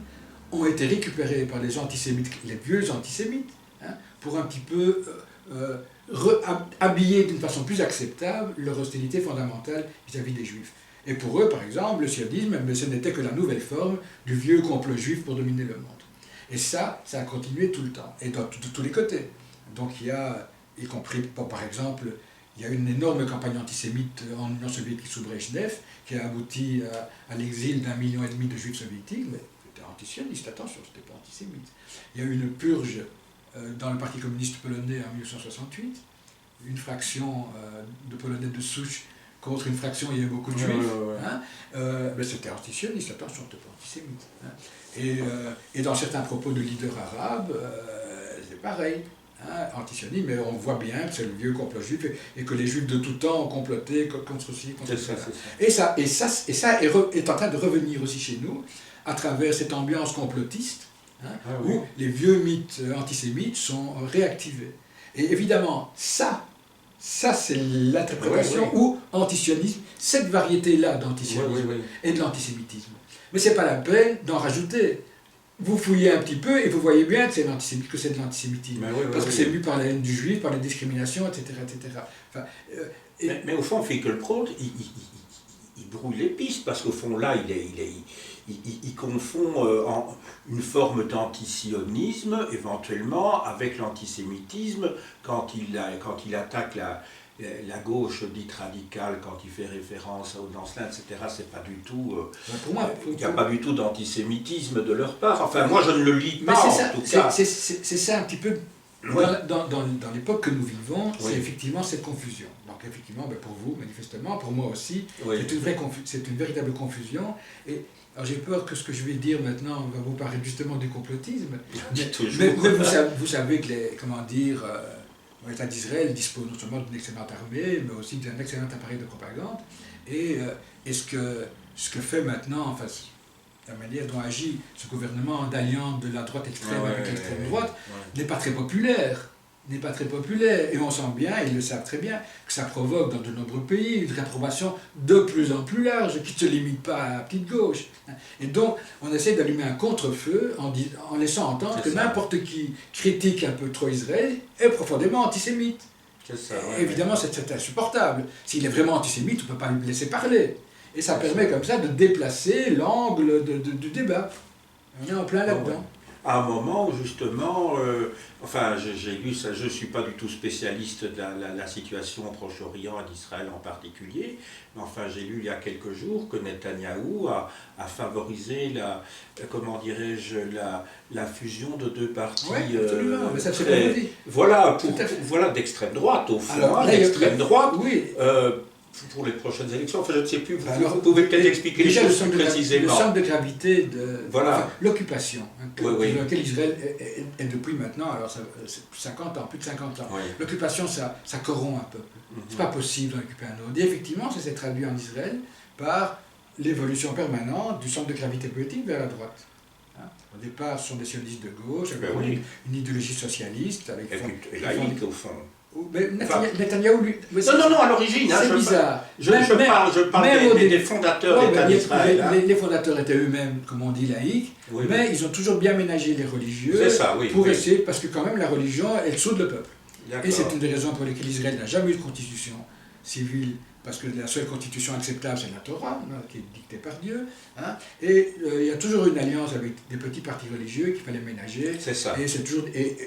ont été récupérés par les antisémites, les vieux antisémites, hein, pour un petit peu habiller d'une façon plus acceptable leur hostilité fondamentale vis-à-vis des Juifs. Et pour eux, par exemple, le sionisme, ce n'était que la nouvelle forme du vieux complot juif pour dominer le monde. Et ça a continué tout le temps, et de tous les côtés. Donc il y a, y compris, par exemple, il y a une énorme campagne antisémite en Union soviétique sous Brejnev, qui a abouti à l'exil d'1,5 million de juifs soviétiques, mais c'était antisioniste, attention, c'était pas antisémite. Il y a eu une purge dans le Parti communiste polonais en 1968, une fraction de Polonais de souche contre une fraction, il y avait beaucoup de juifs, hein, mais c'était antisioniste, attention, c'était pas antisémite. Hein. Et dans certains propos de leaders arabes, c'est pareil. Hein, antisioniste, mais on voit bien que c'est le vieux complot juif et que les juifs de tout temps ont comploté contre ceci, contre ça. Et ça est en train de revenir aussi chez nous à travers cette ambiance complotiste, hein, où les vieux mythes antisémites sont réactivés. Et évidemment, ça c'est l'interprétation ou antisionisme, cette variété-là d'antisionisme et de l'antisémitisme. Mais c'est pas la peine d'en rajouter. Vous fouillez un petit peu et vous voyez bien que c'est de l'antisémitisme. Parce que c'est vu par la haine du juif, par les discriminations, etc. etc. Enfin, mais au fond, Finkielkraut, il brouille les pistes, parce qu'au fond, là, il confond une forme d'antisionisme, éventuellement, avec l'antisémitisme, quand il attaque la gauche dite radicale, quand il fait référence à Audencelin, etc., c'est pas du tout... pour moi, il n'y a pas du tout d'antisémitisme de leur part. Enfin, moi, je ne le lis pas, en tout cas. C'est ça un petit peu... Dans l'époque que nous vivons, c'est effectivement cette confusion. Donc effectivement, pour vous, manifestement, pour moi aussi, c'est une véritable confusion. Et alors j'ai peur que ce que je vais dire maintenant va vous paraître justement du complotisme. Mais vous savez que l'État d'Israël dispose non seulement d'une excellente armée, mais aussi d'un excellent appareil de propagande. Et ce que fait maintenant, enfin, la manière dont agit ce gouvernement d'alliance de la droite extrême avec l'extrême droite n'est pas très populaire. Et on sent bien, ils le savent très bien, que ça provoque dans de nombreux pays une réprobation de plus en plus large, qui ne se limite pas à la petite gauche. Et donc, on essaie d'allumer un contre-feu en laissant entendre que n'importe qui critique un peu trop Israël est profondément antisémite. Évidemment, c'est insupportable. S'il est vraiment antisémite, on ne peut pas le laisser parler. Et ça permet comme ça de déplacer l'angle du débat. On est en plein là-dedans. À un moment où justement, j'ai lu ça, je ne suis pas du tout spécialiste de la situation au Proche-Orient et d'Israël en particulier, mais enfin j'ai lu il y a quelques jours que Netanyahou a favorisé la fusion de deux partis mais ça voilà, d'extrême droite au fond, d'extrême droite. Pour les prochaines élections, enfin je ne sais plus, vous pouvez peut-être expliquer les choses plus précisément. Le centre de gravité de l'occupation, dans laquelle Israël est depuis maintenant, alors c'est 50 ans, plus de 50 ans. L'occupation, ça corrompt un peu. C'est pas possible d'occuper un autre. Et effectivement, ça s'est traduit en Israël par l'évolution permanente du centre de gravité politique vers la droite. Au départ, ce sont des sionistes de gauche, avec une idéologie socialiste. Et laïque, au fond. Mais Netanyahou, lui... Non, à l'origine. C'est bizarre. Je parle des fondateurs d'État d'Israël. Les fondateurs étaient eux-mêmes, comme on dit, laïcs, mais ils ont toujours bien ménagé les religieux pour essayer, parce que quand même la religion, elle soude le peuple. Et c'est une des raisons pour lesquelles Israël n'a jamais eu de constitution civile, parce que la seule constitution acceptable, c'est la Torah, qui est dictée par Dieu. Hein, et il y a toujours une alliance avec des petits partis religieux qu'il fallait ménager. C'est ça. Et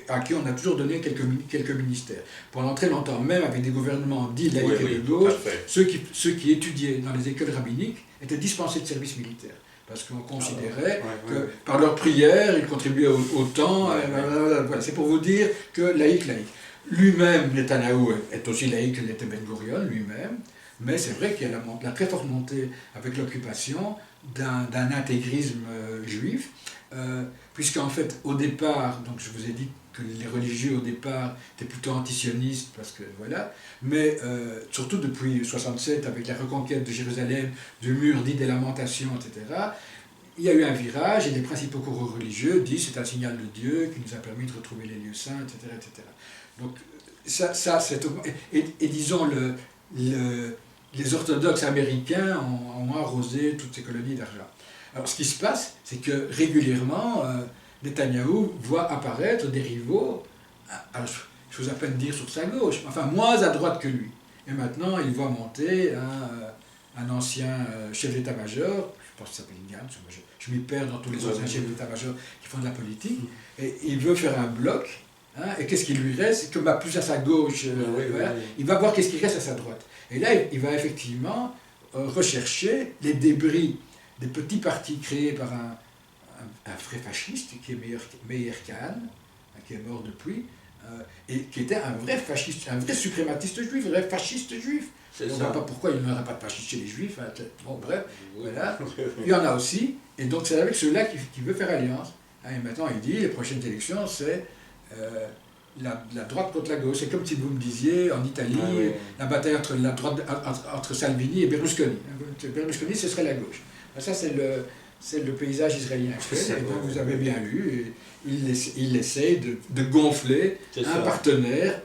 à qui on a toujours donné quelques ministères. Pendant très longtemps, même avec des gouvernements dits laïcs et de gauche, ceux qui étudiaient dans les écoles rabbiniques étaient dispensés de service militaire. Parce qu'on considérait que par leur prière, ils contribuaient autant. Voilà, c'est pour vous dire que laïque. Lui-même, Netanyahou est aussi laïque que l'était Ben Gurion lui-même. Mais c'est vrai qu'il y a la très forte montée avec l'occupation d'un intégrisme juif, puisqu'en fait, au départ, donc je vous ai dit que les religieux au départ étaient plutôt antisionistes, parce que voilà, mais surtout depuis 1967, avec la reconquête de Jérusalem, du mur dit des lamentations, etc., il y a eu un virage et les principaux courants religieux disent que c'est un signal de Dieu qui nous a permis de retrouver les lieux saints, etc. etc. Donc, ça c'est... Et disons, les orthodoxes américains ont arrosé toutes ces colonies d'argent. Alors ce qui se passe, c'est que régulièrement, Netanyahou voit apparaître des rivaux, alors, je vous à peine dire sur sa gauche, enfin moins à droite que lui. Et maintenant, il voit monter un ancien chef d'état-major, je pense qu'il s'appelle Gantz, je m'y perds dans tous les anciens chefs d'état-major qui font de la politique, et il veut faire un bloc, hein, et qu'est-ce qui lui reste? Comme plus à sa gauche, voilà, il va voir qu'est-ce qui reste à sa droite. Et là, il va effectivement rechercher les débris des petits partis créés par un vrai fasciste, qui est Meir Kahane, qui est mort depuis, et qui était un vrai fasciste, un vrai suprématiste juif, un vrai fasciste juif. On ne voit pas pourquoi il n'y aurait pas de fascistes chez les juifs. Hein. Bon, bref, voilà. Il y en a aussi, et donc c'est avec ceux-là qu'il veut faire alliance. Hein, et maintenant, il dit, les prochaines élections, c'est la droite contre la gauche. C'est comme si vous me disiez, en Italie, la bataille entre la droite, entre Salvini et Berlusconi. Berlusconi, ce serait la gauche. Ça, c'est le paysage israélien actuel. Et donc, vous avez bien lu, il essaie de gonfler un partenaire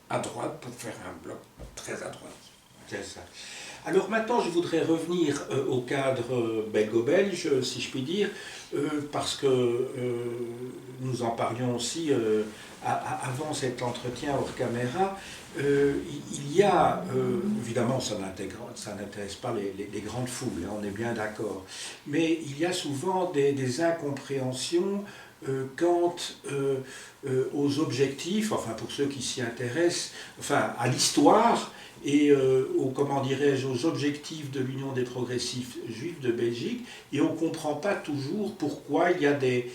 à droite pour faire un bloc très à droite. C'est ça. Alors maintenant, je voudrais revenir au cadre belgo-belge, si je puis dire, parce que nous en parlions aussi avant cet entretien hors caméra. Il y a, évidemment, ça n'intéresse pas les grandes foules, hein, on est bien d'accord, mais il y a souvent des incompréhensions quant aux objectifs, enfin pour ceux qui s'y intéressent, enfin à l'histoire et comment dirais-je, aux objectifs de l'Union des progressistes juifs de Belgique, et on ne comprend pas toujours pourquoi il y a des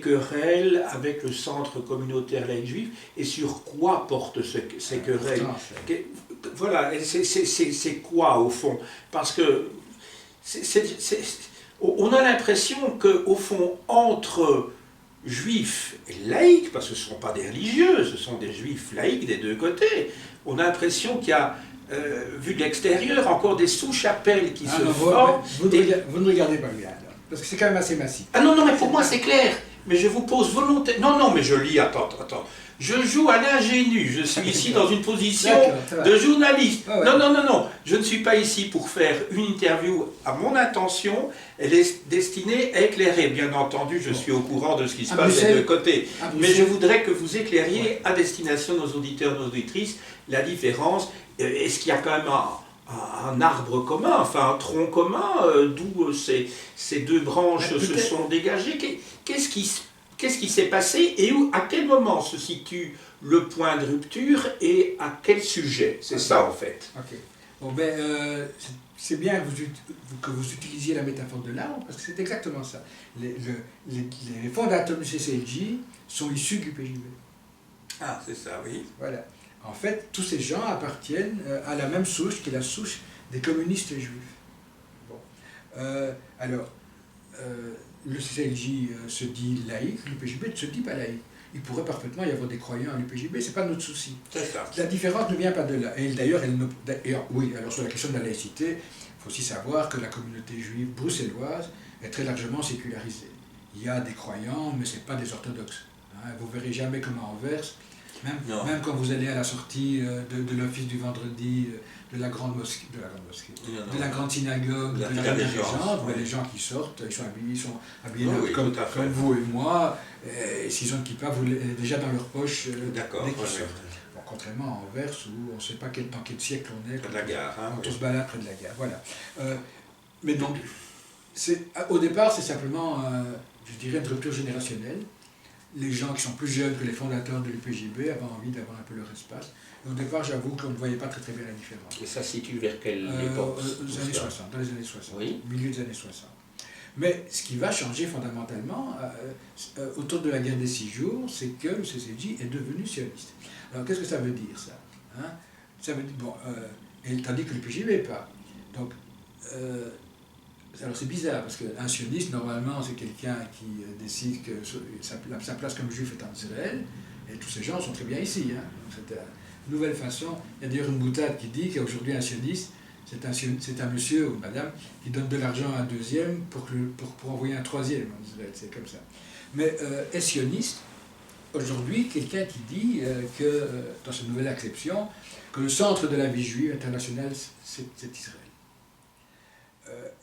querelles avec le centre communautaire laïque juif, et sur quoi portent ces querelles. Voilà, c'est quoi au fond? Parce que on a l'impression qu'au fond, entre juifs et laïcs, parce que ce ne sont pas des religieux, ce sont des juifs laïcs des deux côtés, on a l'impression qu'il y a, vu de l'extérieur, encore des sous-chapelles qui se forment. Vous ne regardez pas bien, alors, parce que c'est quand même assez massif. Ah non, mais pour moi c'est clair. Mais je vous pose volontairement... Non, mais je lis, attends. Je joue à l'ingénu, je suis ici dans une position de journaliste. Oh, ouais. Non, je ne suis pas ici pour faire une interview à mon intention, elle est destinée à éclairer. Bien entendu, je suis au courant de ce qui se passe des deux côtés, mais je voudrais que vous éclairiez à destination de nos auditeurs, nos auditrices, la différence. Est-ce qu'il y a quand même un arbre commun, enfin un tronc commun, d'où ces deux branches se sont dégagées? Qu'est-ce qui s'est passé et à quel moment se situe le point de rupture et à quel sujet? C'est ça en fait. Ok. Bon c'est bien que vous utilisiez la métaphore de l'arbre parce que c'est exactement ça. Les fondateurs du CCLJ sont issus du PJB. Ah, c'est ça, oui. Voilà. En fait, tous ces gens appartiennent à la même souche qui est la souche des communistes juifs. Bon. Le CCLJ se dit laïque, le PJB ne se dit pas laïque. Il pourrait parfaitement y avoir des croyants à l'UPJB, ce n'est pas notre souci. C'est ça. La différence ne vient pas de là. Et d'ailleurs, oui, alors sur la question de la laïcité, il faut aussi savoir que la communauté juive bruxelloise est très largement sécularisée. Il y a des croyants, mais ce n'est pas des orthodoxes. Hein. Vous ne verrez jamais comme à Anvers, même quand vous allez à la sortie de l'office du vendredi de la grande mosquée, de la grande synagogue, de la Régence, oui. Les gens qui sortent, ils sont habillés comme vous et moi, et s'ils ont une kippa, déjà dans leur poche dès qu'ils sortent. Bon, contrairement à Anvers où on ne sait pas dans quel siècle on est, près de la gare, quand on se balade près de la gare. Voilà. Mais donc, au départ, c'est simplement, je dirais, une rupture générationnelle. Les gens qui sont plus jeunes que les fondateurs de l'UPJB avaient envie d'avoir un peu leur espace. Et au départ, j'avoue qu'on ne voyait pas très bien la différence. Et ça se situe vers quelle époque? Dans les années 60, oui. Milieu des années 60. Mais ce qui va changer fondamentalement autour de la guerre des 6 jours, c'est que le CCJ est devenu sioniste. Alors qu'est-ce que ça veut dire ça, hein? Ça veut dire, tandis que l'UPJB pas. Donc, alors c'est bizarre, parce qu'un sioniste, normalement, c'est quelqu'un qui décide que sa place comme juif est en Israël, et tous ces gens sont très bien ici. Hein. C'est une nouvelle façon. Il y a d'ailleurs une boutade qui dit qu'aujourd'hui un sioniste, c'est un monsieur ou madame qui donne de l'argent à un deuxième pour envoyer un troisième en Israël, c'est comme ça. Mais est sioniste, aujourd'hui, quelqu'un qui dit que, dans cette nouvelle acception, que le centre de la vie juive internationale, c'est Israël.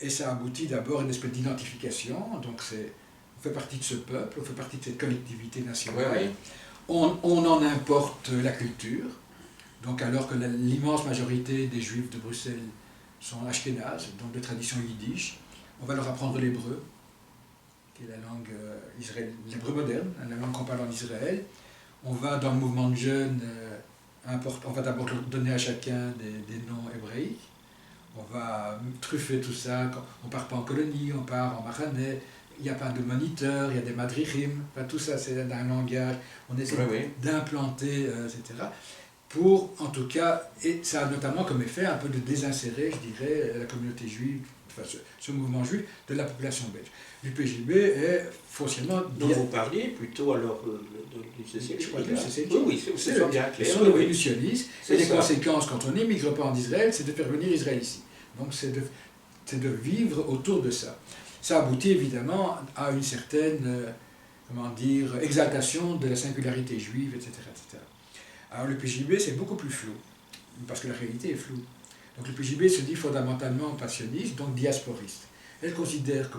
Et ça aboutit d'abord à une espèce d'identification. Donc on fait partie de ce peuple, on fait partie de cette collectivité nationale. Oui, oui. On en importe la culture. Donc alors que l'immense majorité des Juifs de Bruxelles sont ashkénazes, donc de tradition yiddish, on va leur apprendre l'hébreu, qui est la langue l'hébreu moderne, la langue qu'on parle en Israël. On va dans le mouvement de jeunes, on va d'abord donner à chacun des noms hébraïques. On va truffer tout ça. On ne part pas en colonie, on part en maranais. Il n'y a pas de moniteur, il y a des madrichim. Enfin, tout ça, c'est un langage. On essaie d'implanter, etc. Pour, en tout cas, et ça a notamment comme effet un peu de désinsérer, je dirais, la communauté juive, enfin ce mouvement juif, de la population belge. L'UPJB est foncièrement... Donc vous parliez plutôt alors du CCJ. Je crois que c'est oui, c'est bien clair. Ils sont révolutionnistes, et les conséquences, quand on n'émigre pas en Israël, c'est de faire venir Israël ici. Donc c'est de vivre autour de ça. Ça aboutit évidemment à une certaine, exaltation de la singularité juive, etc. etc. Alors le PJB, c'est beaucoup plus flou, parce que la réalité est floue. Donc le PJB se dit fondamentalement passionniste, donc diasporiste. Elle considère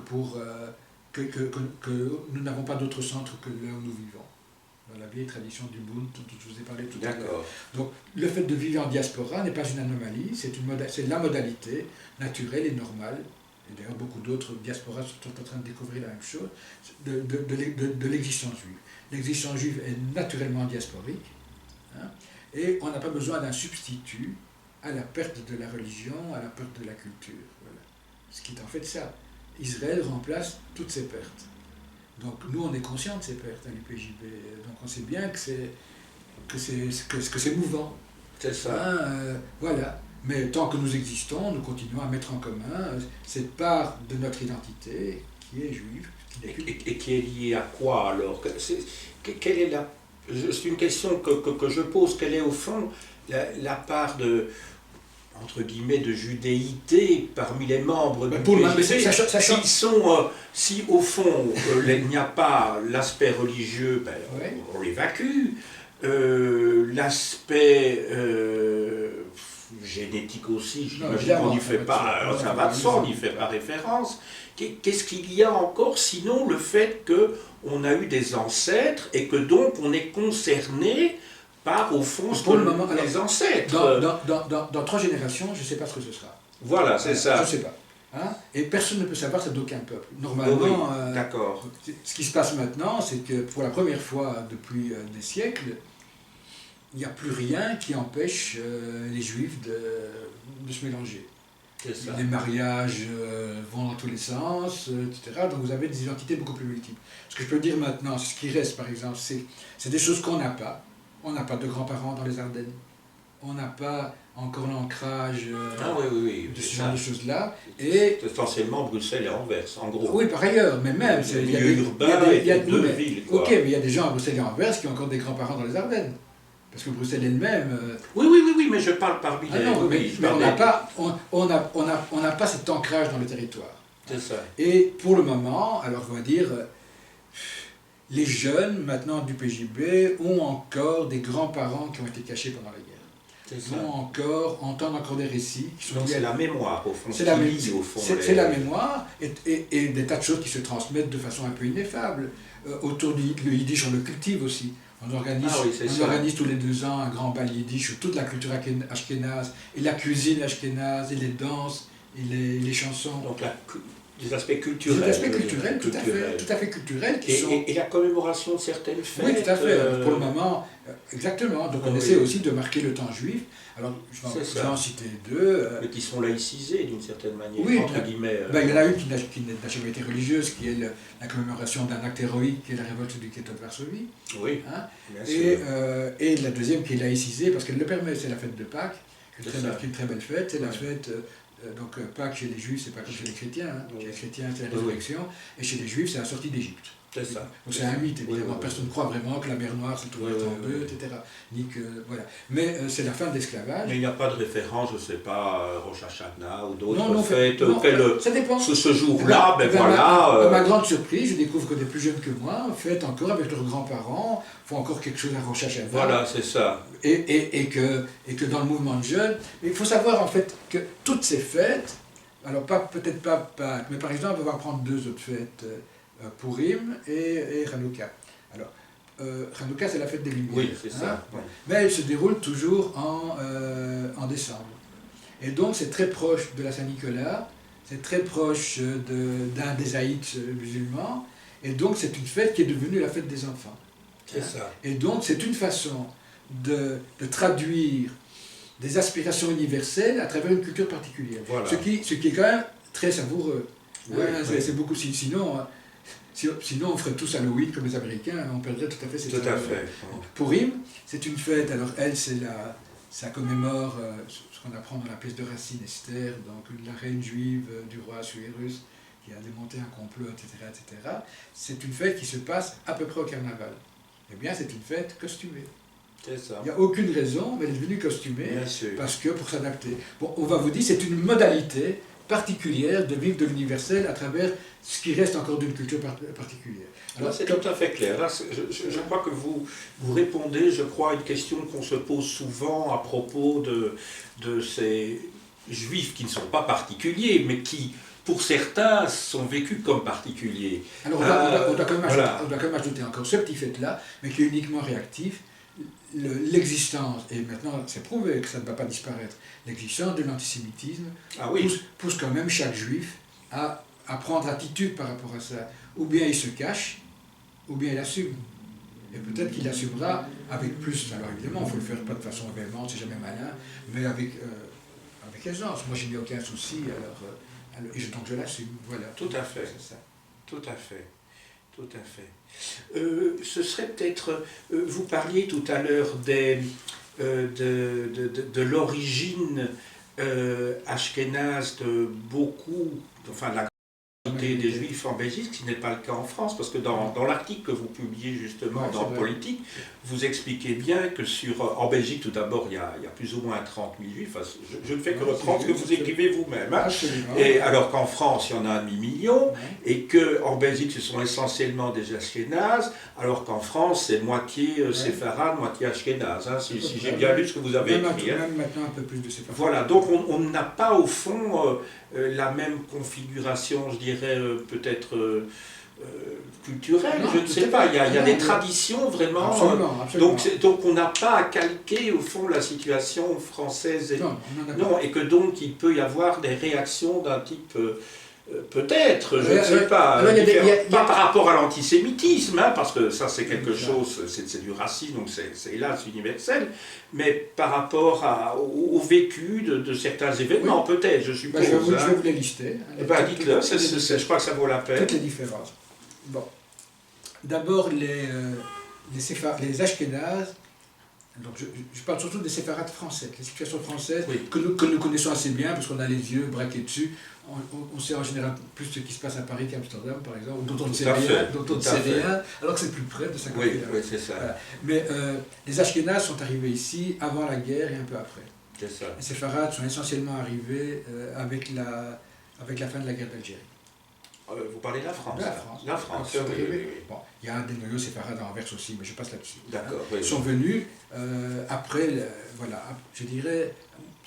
que nous n'avons pas d'autre centre que là où nous vivons, dans la vieille tradition du Bund dont je vous ai parlé tout à l'heure. Donc le fait de vivre en diaspora n'est pas une anomalie, c'est la modalité naturelle et normale. Et d'ailleurs beaucoup d'autres diasporas sont en train de découvrir la même chose, de l'existence juive. L'existence juive est naturellement diasporique. Et on n'a pas besoin d'un substitut à la perte de la religion, à la perte de la culture. Voilà. Ce qui est en fait ça. Israël remplace toutes ces pertes. Donc nous, on est conscients de ces pertes à l'UPJB. Donc on sait bien que c'est mouvant. C'est ça. Voilà. Mais tant que nous existons, nous continuons à mettre en commun cette part de notre identité qui est juive. Et qui est liée à quoi alors? Quelle est c'est une question que je pose. Quelle est au fond la part de, entre guillemets, de judéité parmi les membres du PJB? Si au fond il n'y a pas l'aspect religieux, on l'évacue. L'aspect génétique aussi, j'imagine qu'on n'y fait pas, ça va de soi, on n'y fait pas référence. Qu'est-ce qu'il y a encore sinon le fait qu'on a eu des ancêtres et que donc on est concerné par au fond les ancêtres? Dans 3 générations, je ne sais pas ce que ce sera. Voilà, c'est ça. Je ne sais pas. Et personne ne peut savoir ça d'aucun peuple. Normalement, d'accord. Ce qui se passe maintenant, c'est que pour la première fois depuis des siècles, il n'y a plus rien qui empêche les juifs de se mélanger. Les mariages vont dans tous les sens, etc. Donc vous avez des identités beaucoup plus multiples. Ce que je peux dire maintenant, ce qui reste par exemple, c'est des choses qu'on n'a pas. On n'a pas de grands-parents dans les Ardennes. On n'a pas encore l'ancrage de ce genre de choses-là. Et essentiellement Bruxelles et Anvers, en gros. Oui, par ailleurs, mais même... Il y a urbain et deux villes. Ok, mais il y a des gens à Bruxelles et Anvers qui ont encore des grands-parents dans les Ardennes. Parce que Bruxelles elle-même... Oui, mais je parle parmi les... mais on n'a pas cet ancrage dans le territoire. C'est ça. Et pour le moment, alors on va dire, les jeunes maintenant du PJB ont encore des grands-parents qui ont été cachés pendant la guerre. Entendent encore des récits. Donc c'est la mémoire, au fond. C'est la mémoire et des tas de choses qui se transmettent de façon un peu ineffable. Autour du yiddish, on le cultive aussi. On organise tous les 2 ans un grand bal yiddish où toute la culture ashkénaze et la cuisine ashkénaze et les danses et les chansons. Donc des aspects culturels. Des aspects culturels, tout à fait culturels. Et la commémoration de certaines fêtes. Oui, tout à fait. Pour le moment, exactement. Donc on essaie aussi de marquer le temps juif. Alors, je vais en citer 2. Mais qui sont laïcisés d'une certaine manière, oui, entre guillemets. Il y en a une qui n'a jamais été religieuse, qui est la commémoration d'un acte héroïque, qui est la révolte du ghetto de Varsovie. Oui, bien sûr. Et la deuxième qui est laïcisée, parce qu'elle le permet, c'est la fête de Pâques, qui est une très belle fête. C'est la fête... Donc Pâques chez les Juifs, c'est pas comme chez les chrétiens. Chez les chrétiens, c'est la résurrection. Et chez les Juifs, c'est la sortie d'Égypte. C'est ça. Donc c'est un mythe, évidemment. Personne ne croit vraiment que la mer Noire s'est ouverte en deux, etc. Ni que, voilà. Mais c'est la fin de l'esclavage. Mais il n'y a pas de référence, je ne sais pas, Rosh Hashanah ou d'autres fêtes. Ça dépend. Ce jour-là, voilà. Ma grande surprise, je découvre que des plus jeunes que moi fêtent encore avec leurs grands-parents, font encore quelque chose à Rosh Hashanah. Voilà, c'est ça. Et que dans le mouvement de jeunes, il faut savoir en fait que toutes ces fêtes Alors peut-être pas Pâques, mais par exemple, on va prendre deux autres fêtes, Purim et Hanouka. Alors, Hanouka, c'est la fête des Lumières. Oui, c'est ça. Oui. Mais elle se déroule toujours en décembre. Et donc, c'est très proche de la Saint-Nicolas, c'est très proche d'un des Aïts musulmans, et donc c'est une fête qui est devenue la fête des enfants. C'est ça. Et donc, c'est une façon de traduire des aspirations universelles à travers une culture particulière. Voilà. Ce qui est quand même très savoureux. Oui, oui. C'est beaucoup, sinon on ferait tous Halloween comme les Américains, on perdrait tout à fait cette Tout à fait. Purim, c'est une fête, alors elle, ça commémore ce qu'on apprend dans la pièce de Racine, Esther, donc la reine juive du roi Assuérus qui a démonté un complot, etc., etc. C'est une fête qui se passe à peu près au carnaval. Eh bien, c'est une fête costumée. C'est ça. Il n'y a aucune raison, mais elle est devenue costumée parce que pour s'adapter. Bon, on va vous dire, c'est une modalité particulière de vivre de l'universel à travers ce qui reste encore d'une culture particulière. Alors, c'est tout à fait clair. Là, je crois que vous répondez, je crois, à une question qu'on se pose souvent à propos de ces juifs qui ne sont pas particuliers, mais qui, pour certains, sont vécus comme particuliers. Alors, on doit quand même ajouter encore ce petit fait-là, mais qui est uniquement réactif. L'existence, et maintenant c'est prouvé que ça ne va pas disparaître, l'existence de l'antisémitisme pousse quand même chaque juif à prendre attitude par rapport à ça. Ou bien il se cache, ou bien il assume. Et peut-être qu'il assumera avec plus, alors évidemment il faut le faire pas de façon véhémente, c'est jamais malin, mais avec aisance. Moi je n'ai aucun souci, donc je l'assume. Voilà. Tout à fait. C'est ça. Tout à fait. Tout à fait. Ce serait peut-être, vous parliez tout à l'heure de l'origine ashkénaze de beaucoup, enfin de la majorité des juifs en Belgique, ce qui n'est pas le cas en France, parce que dans l'article que vous publiez justement dans Politique, vous expliquez bien que en Belgique tout d'abord il y a plus ou moins 30 000 juifs, enfin, je ne fais que reprendre ce que vous écrivez vous-même, hein, et alors qu'en France il y en a un demi-million, et qu'en Belgique ce sont essentiellement des ashkénazes, alors qu'en France c'est moitié séfarade, moitié ashkénaze, hein, si j'ai bien lu ce que vous avez écrit. Même maintenant un peu plus de séfarade. Voilà, donc on n'a pas au fond la même configuration, je dirais, peut-être culturelle, je ne sais pas, il y a des traditions vraiment, absolument. Donc on n'a pas à calquer au fond la situation française, et que donc il peut y avoir des réactions d'un type, peut-être, je ne sais pas, pas par rapport à l'antisémitisme, hein, parce que ça c'est quelque chose, c'est du racisme, donc c'est hélas universel, mais par rapport au vécu de certains événements, peut-être, je suppose. Je vais vous les lister. Dites-le, je crois que ça vaut la peine. Toutes les différences. Bon. D'abord, les ashkénazes, donc je parle surtout des séfarades françaises, les situations françaises que nous connaissons assez bien, parce qu'on a les yeux braqués dessus. On sait en général plus ce qui se passe à Paris qu'à Amsterdam, par exemple, dont on ne sait rien, alors que c'est plus près de 50 km. Oui, c'est ça. Voilà. Mais les ashkénazes sont arrivés ici avant la guerre et un peu après. C'est ça. Les séfarades sont essentiellement arrivés avec la fin de la guerre d'Algérie. Vous parlez de la France. La France. Oui. Bon, il y a des noyaux séfarades en Anvers aussi, mais je passe là-dessus. D'accord. Ils sont venus après, voilà, je dirais,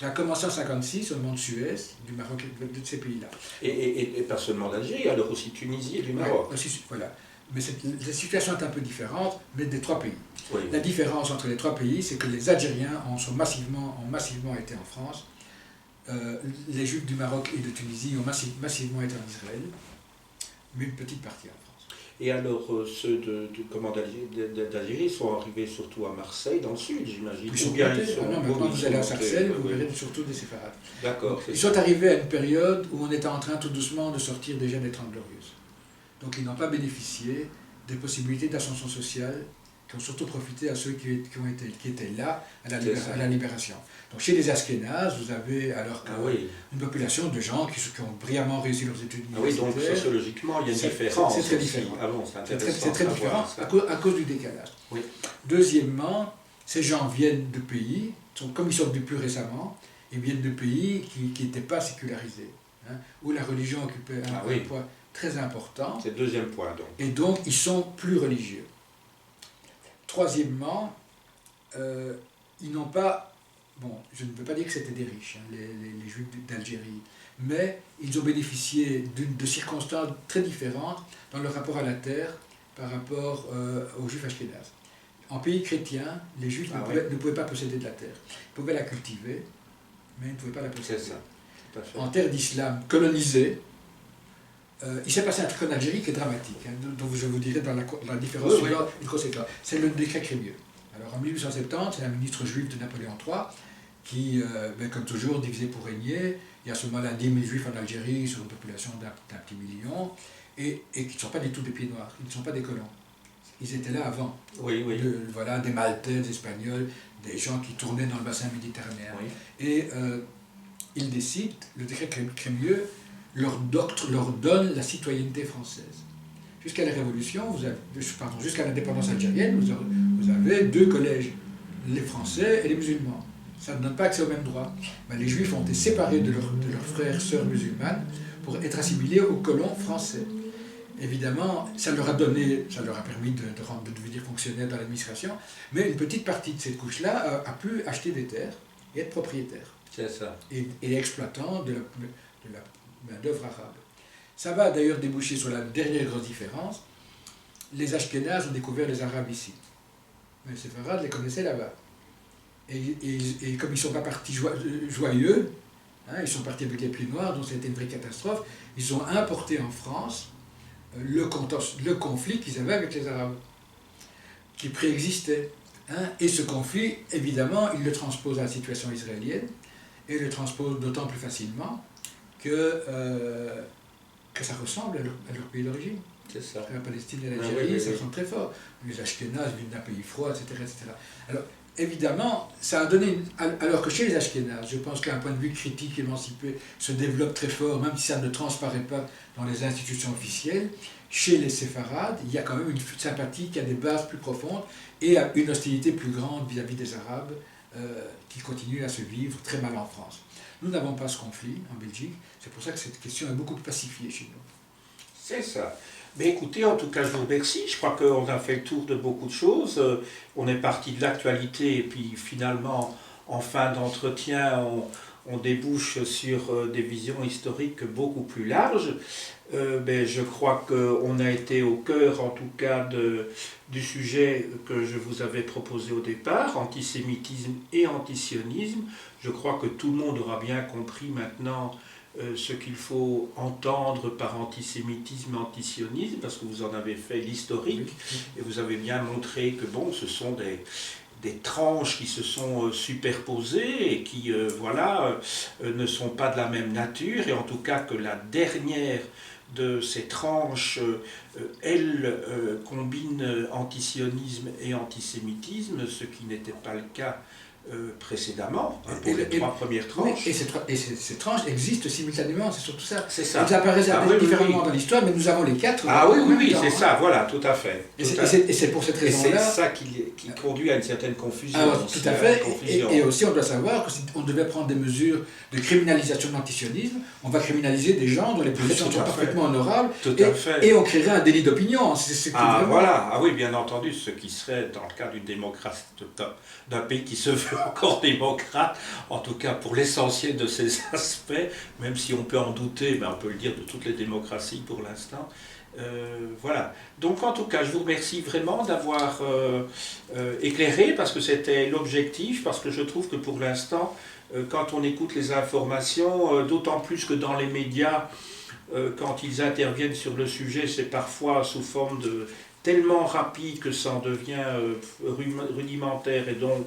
ça a commencé en 1956 au mont de Suez, du Maroc, de ces pays-là. Et pas seulement d'Algérie, alors aussi Tunisie et du Maroc. Aussi, voilà. Mais la situation est un peu différente, mais des trois pays. Oui. La différence entre les trois pays, c'est que les Algériens ont massivement été en France. Les Juifs du Maroc et de Tunisie ont massivement été en Israël, mais une petite partie en France. Et alors, ceux d'Algérie sont arrivés surtout à Marseille, dans le sud, j'imagine. Maintenant vous allez à Sarcelles, vous verrez surtout des séfarades. D'accord. Ils sont arrivés à une période où on était en train tout doucement de sortir déjà des 30 Glorieuses. Donc ils n'ont pas bénéficié des possibilités d'ascension sociale qui ont surtout profité à ceux qui étaient là à la libération. Donc chez les Ashkénazes, vous avez alors une population de gens qui ont brillamment réussi leurs études universitaires. Donc sociologiquement, il y a une différence. C'est très différent. C'est très différent à cause du décalage. Oui. Deuxièmement, ces gens viennent de pays, comme ils sortent du plus récemment, ils viennent de pays qui n'étaient pas sécularisés, hein, où la religion occupait un poids très important. C'est le deuxième point, donc. Et donc, ils sont plus religieux. Troisièmement, ils n'ont pas bon, je ne veux pas dire que c'était des riches, hein, les Juifs d'Algérie, mais ils ont bénéficié de circonstances très différentes dans leur rapport à la terre par rapport aux Juifs ashkénazes. En pays chrétien, les Juifs ne pouvaient pas posséder de la terre. Ils pouvaient la cultiver, mais ils ne pouvaient pas la posséder. C'est ça, tout à fait. En terre d'islam colonisée, il s'est passé un truc en Algérie qui est dramatique, hein, dont je vous dirai dans la différence suivante une conséquence. C'est le décret Crémieux. Alors en 1870, c'est un ministre juif de Napoléon III qui, comme toujours, divisé pour régner. Il y a à ce moment-là 10 000 juifs en Algérie sur une population d'un petit million et qui ne sont pas du tout des pieds noirs, ils ne sont pas des colons. Ils étaient là avant. Oui, oui. Voilà, des Maltais, des Espagnols, des gens qui tournaient dans le bassin méditerranéen. Oui. Et ils décident, le décret Crémieux leur donne la citoyenneté française. Jusqu'à la Révolution, jusqu'à l'indépendance algérienne, vous avez deux collèges, les Français et les musulmans. Ça ne donne pas accès aux mêmes droits. Mais les Juifs ont été séparés de leurs frères et sœurs musulmanes pour être assimilés aux colons français. Évidemment, ça leur a permis de devenir fonctionnaires dans l'administration, mais une petite partie de cette couche-là a pu acheter des terres et être propriétaire. C'est ça. Et exploitant de la main-d'œuvre arabe. Ça va d'ailleurs déboucher sur la dernière grosse différence. Les Ashkénazes ont découvert les Arabes ici. Mais les Séfarades les connaissaient là-bas. Et comme ils ne sont pas partis joyeux, hein, ils sont partis avec les pieds noirs, donc c'était une vraie catastrophe, ils ont importé en France le conflit qu'ils avaient avec les Arabes, qui préexistait. Hein. Et ce conflit, évidemment, ils le transposent à la situation israélienne, et le transposent d'autant plus facilement que ça ressemble à leur pays d'origine. C'est ça. La Palestine et l'Algérie, ça ressemble très fort. Les Ashkénazes viennent d'un pays froid, etc., etc. Alors, évidemment, ça a donné... Alors que chez les Ashkénazes, je pense qu'un point de vue critique émancipé se développe très fort, même si ça ne transparaît pas dans les institutions officielles. Chez les Séfarades, il y a quand même une sympathie qui a des bases plus profondes et une hostilité plus grande vis-à-vis des Arabes qui continuent à se vivre très mal en France. Nous n'avons pas ce conflit en Belgique, c'est pour ça que cette question est beaucoup plus pacifiée chez nous. C'est ça. Mais écoutez, en tout cas, je vous remercie. Je crois qu'on a fait le tour de beaucoup de choses. On est parti de l'actualité et puis finalement, en fin d'entretien, on débouche sur des visions historiques beaucoup plus larges. Mais je crois qu'on a été au cœur, en tout cas, du sujet que je vous avais proposé au départ, antisémitisme et antisionisme. Je crois que tout le monde aura bien compris maintenant ce qu'il faut entendre par antisémitisme et antisionisme, parce que vous en avez fait l'historique, et vous avez bien montré que bon, ce sont des tranches qui se sont superposées et qui, ne sont pas de la même nature, et en tout cas que la dernière de ces tranches, elle combine antisionisme et antisémitisme, ce qui n'était pas le cas précédemment, pour les trois premières tranches. Oui, et ces tranches existent simultanément, c'est surtout ça. C'est ça. Elles apparaissent différemment dans l'histoire, mais nous avons les quatre. Ah oui, c'est ça, voilà, tout à fait. Et c'est pour cette raison-là. Et c'est ça qui conduit à une certaine confusion. Alors, tout à fait. Et aussi, on doit savoir que si on devait prendre des mesures de criminalisation de l'antisionisme, on va criminaliser des gens dont les positions sont parfaitement honorables. Tout à fait. Et on créerait un délit d'opinion. Voilà, ah oui, bien entendu, ce qui serait dans le cas d'une démocratie, d'un pays qui se veut encore démocrate, en tout cas pour l'essentiel de ces aspects, même si on peut en douter, mais on peut le dire de toutes les démocraties pour l'instant. Voilà. Donc en tout cas, je vous remercie vraiment d'avoir éclairé, parce que c'était l'objectif, parce que je trouve que pour l'instant, quand on écoute les informations, d'autant plus que dans les médias, quand ils interviennent sur le sujet, c'est parfois sous forme de tellement rapide que ça en devient rudimentaire, et donc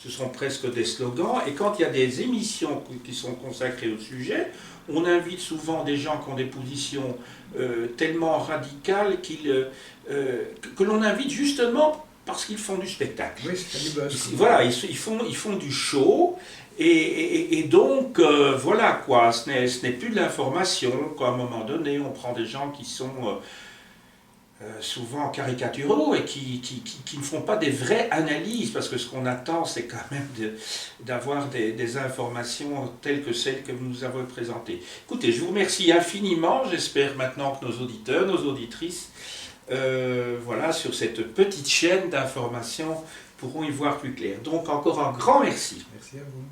ce sont presque des slogans. Et quand il y a des émissions qui sont consacrées au sujet, on invite souvent des gens qui ont des positions tellement radicales que l'on invite justement parce qu'ils font du spectacle. Oui, c'est du buzz. Voilà, ils font du show. Et donc, voilà quoi, ce n'est plus de l'information. À un moment donné, on prend des gens qui sont souvent caricaturaux et qui ne font pas des vraies analyses, parce que ce qu'on attend, c'est quand même d'avoir des informations telles que celles que vous nous avez présentées. Écoutez, je vous remercie infiniment. J'espère maintenant que nos auditeurs, nos auditrices, sur cette petite chaîne d'information pourront y voir plus clair. Donc encore un grand merci. Merci à vous.